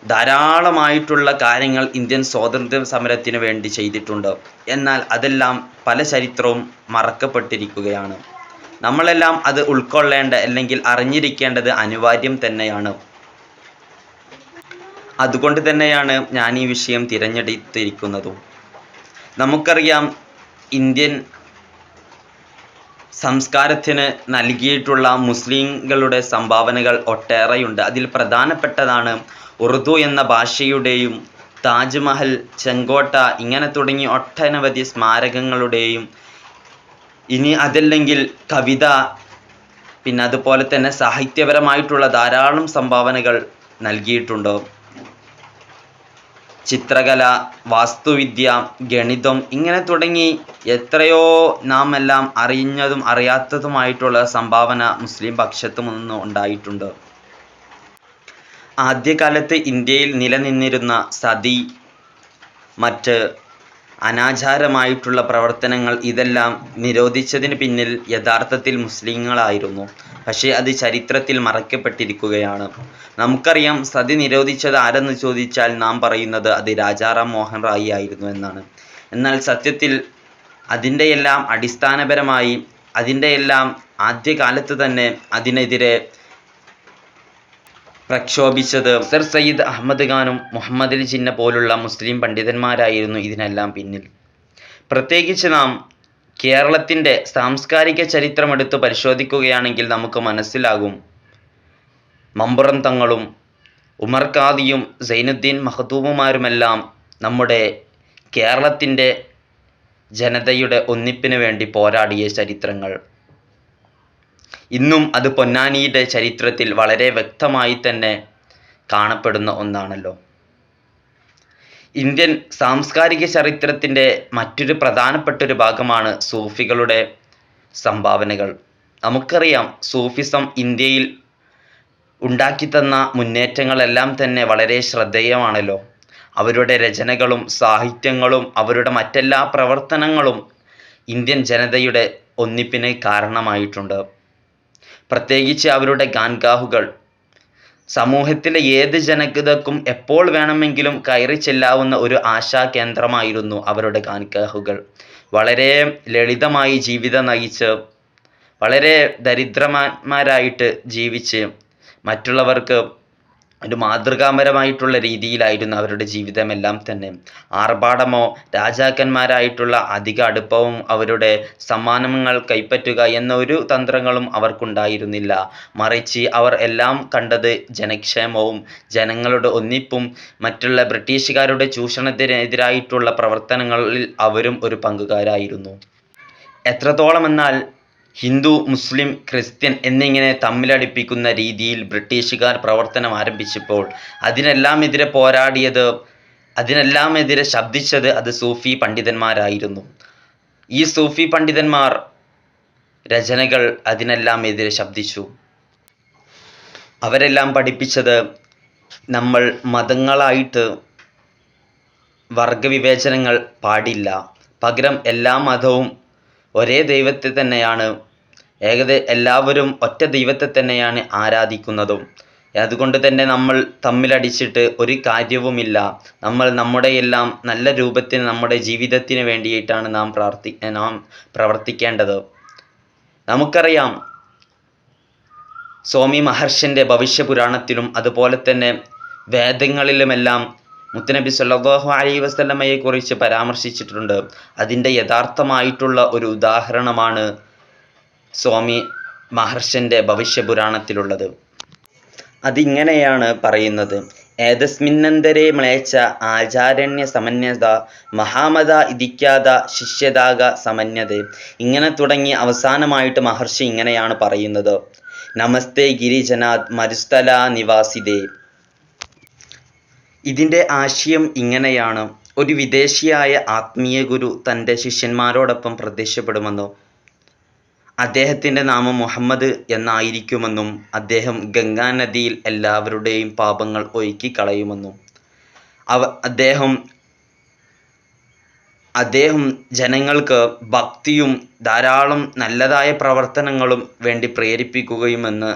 ധാരാളമായിട്ടുള്ള കാര്യങ്ങൾ ഇന്ത്യൻ സ്വാതന്ത്ര്യ സമരത്തിന് വേണ്ടി ചെയ്തിട്ടുണ്ട്. എന്നാൽ അതെല്ലാം പല ചരിത്രവും മറക്കപ്പെട്ടിരിക്കുകയാണ്. നമ്മളെല്ലാം അത് ഉൾക്കൊള്ളേണ്ട അല്ലെങ്കിൽ അറിഞ്ഞിരിക്കേണ്ടത് അനിവാര്യം തന്നെയാണ്. അതുകൊണ്ട് തന്നെയാണ് ഞാൻ ഈ വിഷയം തിരഞ്ഞെടുത്തിരിക്കുന്നതും. നമുക്കറിയാം, ഇന്ത്യൻ സംസ്കാരത്തിന് നൽകിയിട്ടുള്ള മുസ്ലിങ്ങളുടെ സംഭാവനകൾ ഒട്ടേറെയുണ്ട്. അതിൽ പ്രധാനപ്പെട്ടതാണ് ഉറുദു എന്ന ഭാഷയുടെയും താജ്മഹൽ, ചെങ്കോട്ട ഇങ്ങനെ തുടങ്ങി ഒട്ടനവധി സ്മാരകങ്ങളുടെയും, ഇനി അതല്ലെങ്കിൽ കവിത, പിന്നെ അതുപോലെ തന്നെ സാഹിത്യപരമായിട്ടുള്ള ധാരാളം സംഭാവനകൾ നൽകിയിട്ടുണ്ട്. ചിത്രകല, വാസ്തുവിദ്യ, ഗണിതം ഇങ്ങനെ തുടങ്ങി എത്രയോ നാം എല്ലാം അറിഞ്ഞതും അറിയാത്തതുമായിട്ടുള്ള സംഭാവന മുസ്ലിം പക്ഷത്തു നിന്ന് ഉണ്ടായിട്ടുണ്ട്. ആദ്യകാലത്ത് ഇന്ത്യയിൽ നിലനിന്നിരുന്ന സതി, മറ്റ് അനാചാരമായിട്ടുള്ള പ്രവർത്തനങ്ങൾ ഇതെല്ലാം നിരോധിച്ചതിന് പിന്നിൽ യഥാർത്ഥത്തിൽ മുസ്ലിങ്ങളായിരുന്നു. പക്ഷേ അത് ചരിത്രത്തിൽ മറക്കപ്പെട്ടിരിക്കുകയാണ്. നമുക്കറിയാം സതി നിരോധിച്ചത് ആരെന്ന് ചോദിച്ചാൽ നാം പറയുന്നത് അത് രാജാറാം മോഹൻ റായി ആയിരുന്നു എന്നാണ്. എന്നാൽ സത്യത്തിൽ അതിൻ്റെയെല്ലാം അടിസ്ഥാനപരമായി അതിൻ്റെയെല്ലാം ആദ്യകാലത്ത് തന്നെ അതിനെതിരെ പ്രക്ഷോഭിച്ചത് സർ സയ്യിദ് അഹമ്മദ് ഖാനും മുഹമ്മദ് അലി ജിന്ന പോലുള്ള മുസ്ലിം പണ്ഡിതന്മാരായിരുന്നു ഇതിനെല്ലാം പിന്നിൽ. പ്രത്യേകിച്ച് നാം കേരളത്തിൻ്റെ സാംസ്കാരിക ചരിത്രമെടുത്ത് പരിശോധിക്കുകയാണെങ്കിൽ നമുക്ക് മനസ്സിലാകും, മമ്പുറം തങ്ങളും ഉമർ ഖാദിയും സൈനുദ്ദീൻ മഖ്ദൂമുമാരുമെല്ലാം നമ്മുടെ കേരളത്തിൻ്റെ ജനതയുടെ ഒന്നിപ്പിന് വേണ്ടി പോരാടിയ ചരിത്രങ്ങൾ ഇന്നും അത് പൊന്നാനിയുടെ ചരിത്രത്തിൽ വളരെ വ്യക്തമായി തന്നെ കാണപ്പെടുന്ന ഒന്നാണല്ലോ. ഇന്ത്യൻ സാംസ്കാരിക ചരിത്രത്തിൻ്റെ മറ്റൊരു പ്രധാനപ്പെട്ടൊരു ഭാഗമാണ് സൂഫികളുടെ സംഭാവനകൾ. നമുക്കറിയാം സൂഫിസം ഇന്ത്യയിൽ ഉണ്ടാക്കിത്തന്ന മുന്നേറ്റങ്ങളെല്ലാം തന്നെ വളരെ ശ്രദ്ധേയമാണല്ലോ. അവരുടെ രചനകളും സാഹിത്യങ്ങളും അവരുടെ മറ്റെല്ലാ പ്രവർത്തനങ്ങളും ഇന്ത്യൻ ജനതയുടെ ഒന്നിപ്പിന് കാരണമായിട്ടുണ്ട്. പ്രത്യേകിച്ച് അവരുടെ ഗാൻഗാഹുകൾ സമൂഹത്തിലെ ഏത് ജനതക്കും എപ്പോൾ വേണമെങ്കിലും കയറി ചെല്ലാവുന്ന ഒരു ആശാ കേന്ദ്രമായിരുന്നു അവരുടെ ഗാൻഗാഹുകൾ. വളരെ ലളിതമായി ജീവിതം നയിച്ച് വളരെ ദരിദ്രന്മാരായിട്ട് ജീവിച്ച് മറ്റുള്ളവർക്ക് ഒരു മാതൃകാപരമായിട്ടുള്ള രീതിയിലായിരുന്നു അവരുടെ ജീവിതമെല്ലാം തന്നെ. ആർഭാടമോ രാജാക്കന്മാരായിട്ടുള്ള അധിക അടുപ്പവും അവരുടെ സമ്മാനങ്ങൾ കൈപ്പറ്റുക എന്ന ഒരു തന്ത്രങ്ങളും അവർക്കുണ്ടായിരുന്നില്ല. മറിച്ച് അവർ എല്ലാം കണ്ടത് ജനക്ഷേമവും ജനങ്ങളുടെ ഒന്നിപ്പും മറ്റുള്ള ബ്രിട്ടീഷുകാരുടെ ചൂഷണത്തിനെതിരായിട്ടുള്ള പ്രവർത്തനങ്ങളിൽ അവരും ഒരു പങ്കുകാരായിരുന്നു. എത്രത്തോളം എന്നാൽ ഹിന്ദു മുസ്ലിം ക്രിസ്ത്യൻ എന്നിങ്ങനെ തമ്മിലടിപ്പിക്കുന്ന രീതിയിൽ ബ്രിട്ടീഷുകാർ പ്രവർത്തനം ആരംഭിച്ചപ്പോൾ അതിനെല്ലാമെതിരെ പോരാടിയത് അതിനെല്ലാമെതിരെ ശബ്ദിച്ചത് അത് സൂഫി പണ്ഡിതന്മാരായിരുന്നു. ഈ സൂഫി പണ്ഡിതന്മാർ രചനകൾ അതിനെല്ലാം എതിരെ ശബ്ദിച്ചു. അവരെല്ലാം പഠിപ്പിച്ചത് നമ്മൾ മതങ്ങളായിട്ട് വർഗവിവേചനങ്ങൾ പാടില്ല, പകരം എല്ലാ മതവും ഒരേ ദൈവത്തെ തന്നെയാണ് എല്ലാവരും ഒറ്റ ദൈവത്തെ തന്നെയാണ് ആരാധിക്കുന്നതും. അതുകൊണ്ട് തന്നെ നമ്മൾ തമ്മിലടിച്ചിട്ട് ഒരു കാര്യവുമില്ല. നമ്മൾ നമ്മുടെ എല്ലാം നല്ല രൂപത്തിന് നമ്മുടെ ജീവിതത്തിന് വേണ്ടിയിട്ടാണ് നാം പ്രവർത്തിക്കേണ്ടത്. നമുക്കറിയാം സ്വാമി മഹർഷിൻ്റെ ഭവിഷ്യപുരാണത്തിലും അതുപോലെ തന്നെ വേദങ്ങളിലുമെല്ലാം മുത്തുനബി സല്ലല്ലാഹു അലൈഹി വസല്ലമയെ കുറിച്ച് പരാമർശിച്ചിട്ടുണ്ട്. അതിൻ്റെ യഥാർത്ഥമായിട്ടുള്ള ഒരു ഉദാഹരണമാണ് സ്വാമി മഹർഷിൻ്റെ ഭവിഷ്യപുരാണത്തിലുള്ളത്. അതിങ്ങനെയാണ് പറയുന്നത്: ഏതസ്മിന്നന്തരേ മ്ലേച്ഛ ആചാരണ്യ സമന്യത മഹാമത ഇദിക്യാത ശിഷ്യദാഗ സമന്യതേ. ഇങ്ങനെ തുടങ്ങി അവസാനമായിട്ട് മഹർഷി ഇങ്ങനെയാണ് പറയുന്നത്: നമസ്തേ ഗിരിജനാത് മരുസ്ഥല നിവാസിതേ. ഇതിൻ്റെ ആശയം ഇങ്ങനെയാണ്: ഒരു വിദേശിയായ ആത്മീയ ഗുരു തൻ്റെ ശിഷ്യന്മാരോടൊപ്പം പ്രത്യക്ഷപ്പെടുമെന്നും അദ്ദേഹത്തിൻ്റെ നാമം മുഹമ്മദ് എന്നായിരിക്കുമെന്നും അദ്ദേഹം ഗംഗാനദിയിൽ എല്ലാവരുടെയും പാപങ്ങൾ ഒഴുക്കിക്കളയുമെന്നും അദ്ദേഹം ജനങ്ങൾക്ക് ഭക്തിയും ധാരാളം നല്ലതായ പ്രവർത്തനങ്ങളും വേണ്ടി പ്രേരിപ്പിക്കുകയുമെന്ന്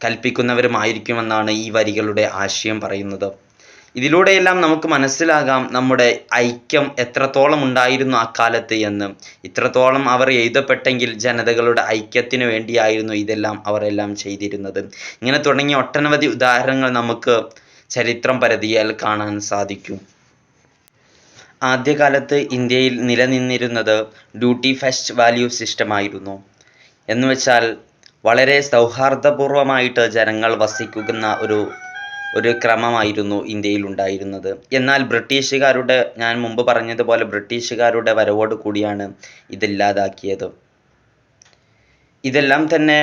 കൽപ്പിക്കുന്നവരുമായിരിക്കുമെന്നാണ് ഈ വരികളുടെ ആശയം പറയുന്നത്. ഇതിലൂടെയെല്ലാം നമുക്ക് മനസ്സിലാകാം നമ്മുടെ ഐക്യം എത്രത്തോളം ഉണ്ടായിരുന്നു അക്കാലത്ത് എന്ന്. ഇത്രത്തോളം അവർ എഴുതപ്പെട്ടെങ്കിൽ ജനതകളുടെ ഐക്യത്തിന് വേണ്ടിയായിരുന്നു ഇതെല്ലാം അവരെല്ലാം ചെയ്തിരുന്നത്. ഇങ്ങനെ തുടങ്ങിയ ഒട്ടനവധി ഉദാഹരണങ്ങൾ നമുക്ക് ചരിത്രം പരതിയാൽ കാണാൻ സാധിക്കും. ആദ്യകാലത്ത് ഇന്ത്യയിൽ നിലനിന്നിരുന്നത് ഡ്യൂട്ടി ഫസ്റ്റ് വാല്യൂ സിസ്റ്റമായിരുന്നു. എന്നുവെച്ചാൽ വളരെ സൗഹാർദ്ദപൂർവമായിട്ട് ജനങ്ങൾ വസിക്കുന്ന ഒരു ക്രമമായിരുന്നു ഇന്ത്യയിൽ ഉണ്ടായിരുന്നത്. എന്നാൽ ഞാൻ മുമ്പ് പറഞ്ഞതുപോലെ ബ്രിട്ടീഷുകാരുടെ വരവോട് കൂടിയാണ് ഇതില്ലാതാക്കിയത്. ഇതെല്ലാം തന്നെ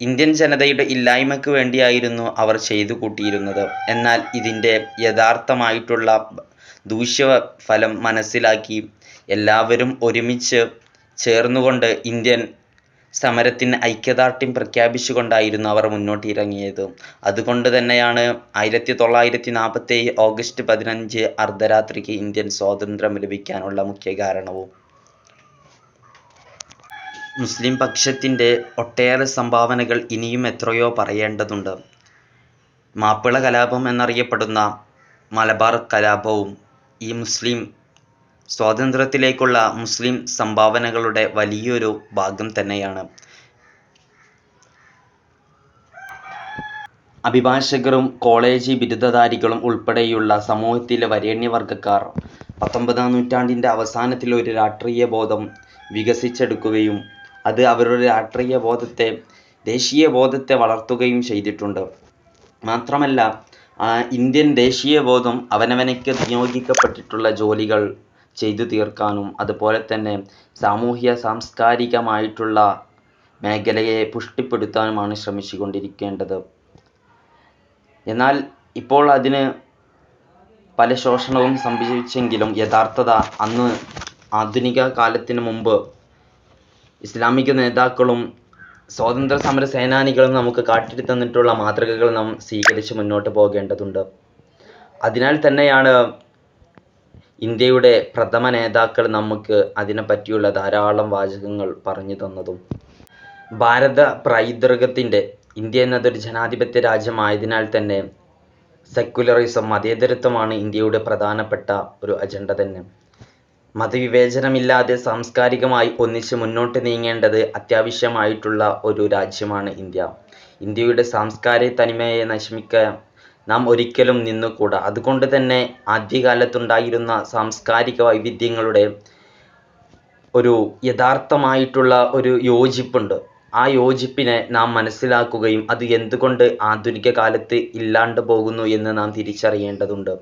ഇന്ത്യൻ ജനതയുടെ ഇല്ലായ്മയ്ക്ക് വേണ്ടിയായിരുന്നു അവർ ചെയ്തു കൂട്ടിയിരുന്നത്. എന്നാൽ ഇതിൻ്റെ യഥാർത്ഥമായിട്ടുള്ള ദൂഷ്യഫലം മനസ്സിലാക്കി എല്ലാവരും ഒരുമിച്ച് ചേർന്നുകൊണ്ട് ഇന്ത്യൻ സമരത്തിന് ഐക്യദാർഢ്യം പ്രഖ്യാപിച്ചുകൊണ്ടായിരുന്നു അവർ മുന്നോട്ട് ഇറങ്ങിയത്. അതുകൊണ്ട് തന്നെയാണ് 1947 ഓഗസ്റ്റ് 15 അർദ്ധരാത്രിക്ക് ഇന്ത്യൻ സ്വാതന്ത്ര്യം ലഭിക്കാനുള്ള മുഖ്യ കാരണവും. മുസ്ലിം പക്ഷത്തിൻ്റെ ഒട്ടേറെ സംഭാവനകൾ ഇനിയും എത്രയോ പറയേണ്ടതുണ്ട്. മാപ്പിള കലാപം എന്നറിയപ്പെടുന്ന മലബാർ കലാപവും ഈ മുസ്ലിം സ്വാതന്ത്ര്യത്തിലേക്കുള്ള മുസ്ലിം സംഭാവനകളുടെ വലിയൊരു ഭാഗം തന്നെയാണ്. അഭിഭാഷകരും കോളേജ് ബിരുദധാരികളും ഉൾപ്പെടെയുള്ള സമൂഹത്തിലെ വരേണ്യവർഗക്കാർ 19-ാം നൂറ്റാണ്ടിൻ്റെ അവസാനത്തിൽ ഒരു രാഷ്ട്രീയ ബോധം വികസിച്ചെടുക്കുകയും അത് അവരുടെ രാഷ്ട്രീയ ബോധത്തെ, ദേശീയ ബോധത്തെ വളർത്തുകയും ചെയ്തിട്ടുണ്ട്. മാത്രമല്ല, ഇന്ത്യൻ ദേശീയ ബോധം അവനവനക്ക് നിയോഗിക്കപ്പെട്ടിട്ടുള്ള ജോലികൾ ചെയ്തു തീർക്കാനും അതുപോലെ തന്നെ സാമൂഹ്യ സാംസ്കാരികമായിട്ടുള്ള മേഖലയെ പുഷ്ടിപ്പെടുത്താനുമാണ് ശ്രമിച്ചുകൊണ്ടിരിക്കേണ്ടത്. എന്നാൽ ഇപ്പോൾ അതിന് പല ശോഷണവും സംഭവിച്ചെങ്കിലും യഥാർത്ഥത അന്ന് ആധുനിക കാലത്തിന് മുമ്പ് ഇസ്ലാമിക നേതാക്കളും സ്വാതന്ത്ര്യ സമര സേനാനികളും നമുക്ക് കാട്ടിത്തന്നിട്ടുള്ള മാതൃകകൾ നാം സ്വീകരിച്ച് മുന്നോട്ട് പോകേണ്ടതുണ്ട്. അതിനാൽ തന്നെയാണ് ഇന്ത്യയുടെ പ്രഥമ നേതാക്കൾ നമുക്ക് അതിനെപ്പറ്റിയുള്ള ധാരാളം വാചകങ്ങൾ പറഞ്ഞു തന്നതും. ഭാരത പൈതൃകത്തിൻ്റെ ഇന്ത്യ എന്നതൊരു ജനാധിപത്യ രാജ്യമായതിനാൽ തന്നെ സെക്യുലറിസം, മതേതരത്വമാണ് ഇന്ത്യയുടെ പ്രധാനപ്പെട്ട ഒരു അജണ്ട തന്നെ. മതവിവേചനമില്ലാതെ സാംസ്കാരികമായി ഒന്നിച്ച് മുന്നോട്ട് നീങ്ങേണ്ടത് അത്യാവശ്യമായിട്ടുള്ള ഒരു രാജ്യമാണ് ഇന്ത്യ. ഇന്ത്യയുടെ സാംസ്കാരിക തനിമയെ നശിപ്പിക്കാൻ നാം ഒരിക്കലും നിന്നുകൂടാ. അതുകൊണ്ട് തന്നെ ആദ്യകാലത്തുണ്ടായിരുന്ന സാംസ്കാരിക വൈവിധ്യങ്ങളുടെ ഒരു യഥാർത്ഥമായിട്ടുള്ള ഒരു യോജിപ്പുണ്ട്. ആ യോജിപ്പിനെ നാം മനസ്സിലാക്കുകയും അത് എന്തുകൊണ്ട് ആധുനിക കാലത്ത് ഇല്ലാണ്ട് പോകുന്നു എന്ന് നാം തിരിച്ചറിയേണ്ടതുണ്ട്.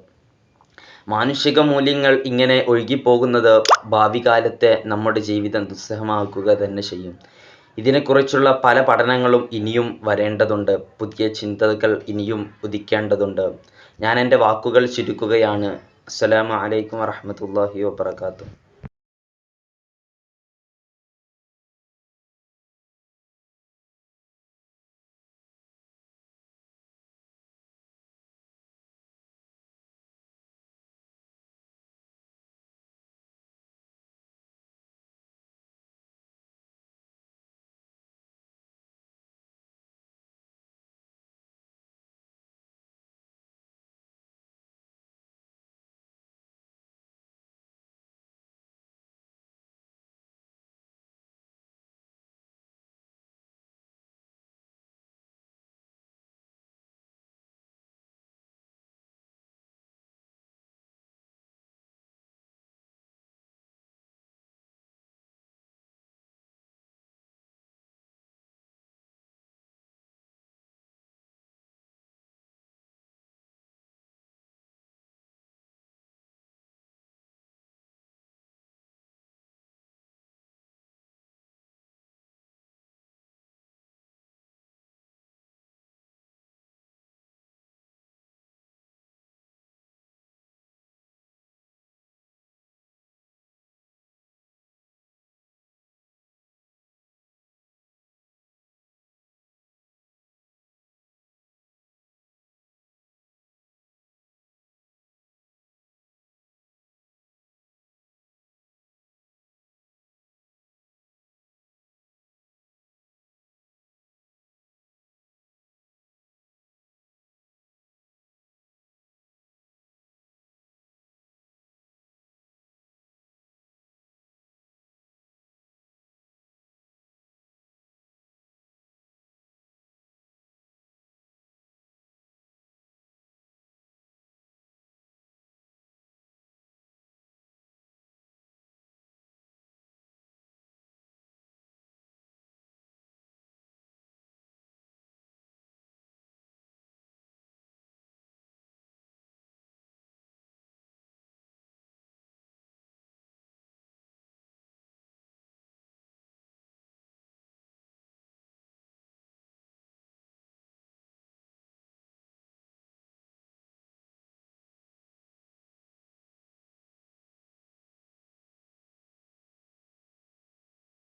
മാനുഷിക മൂല്യങ്ങൾ ഇങ്ങനെ ഒഴുകിപ്പോകുന്നത് ഭാവി കാലത്തെ നമ്മുടെ ജീവിതം ദുസ്സഹമാക്കുക തന്നെ ചെയ്യും. ഇതിനെക്കുറിച്ചുള്ള പല പഠനങ്ങളും ഇനിയും വരേണ്ടതുണ്ട്. പുതിയ ചിന്തകൾ ഇനിയും ഉദിക്കേണ്ടതുണ്ട്. ഞാൻ എൻ്റെ വാക്കുകൾ ചുരുക്കുകയാണ്. അസ്സലാമു അലൈക്കും വറഹ്മത്തുള്ളാഹി വബറകാതുഹു.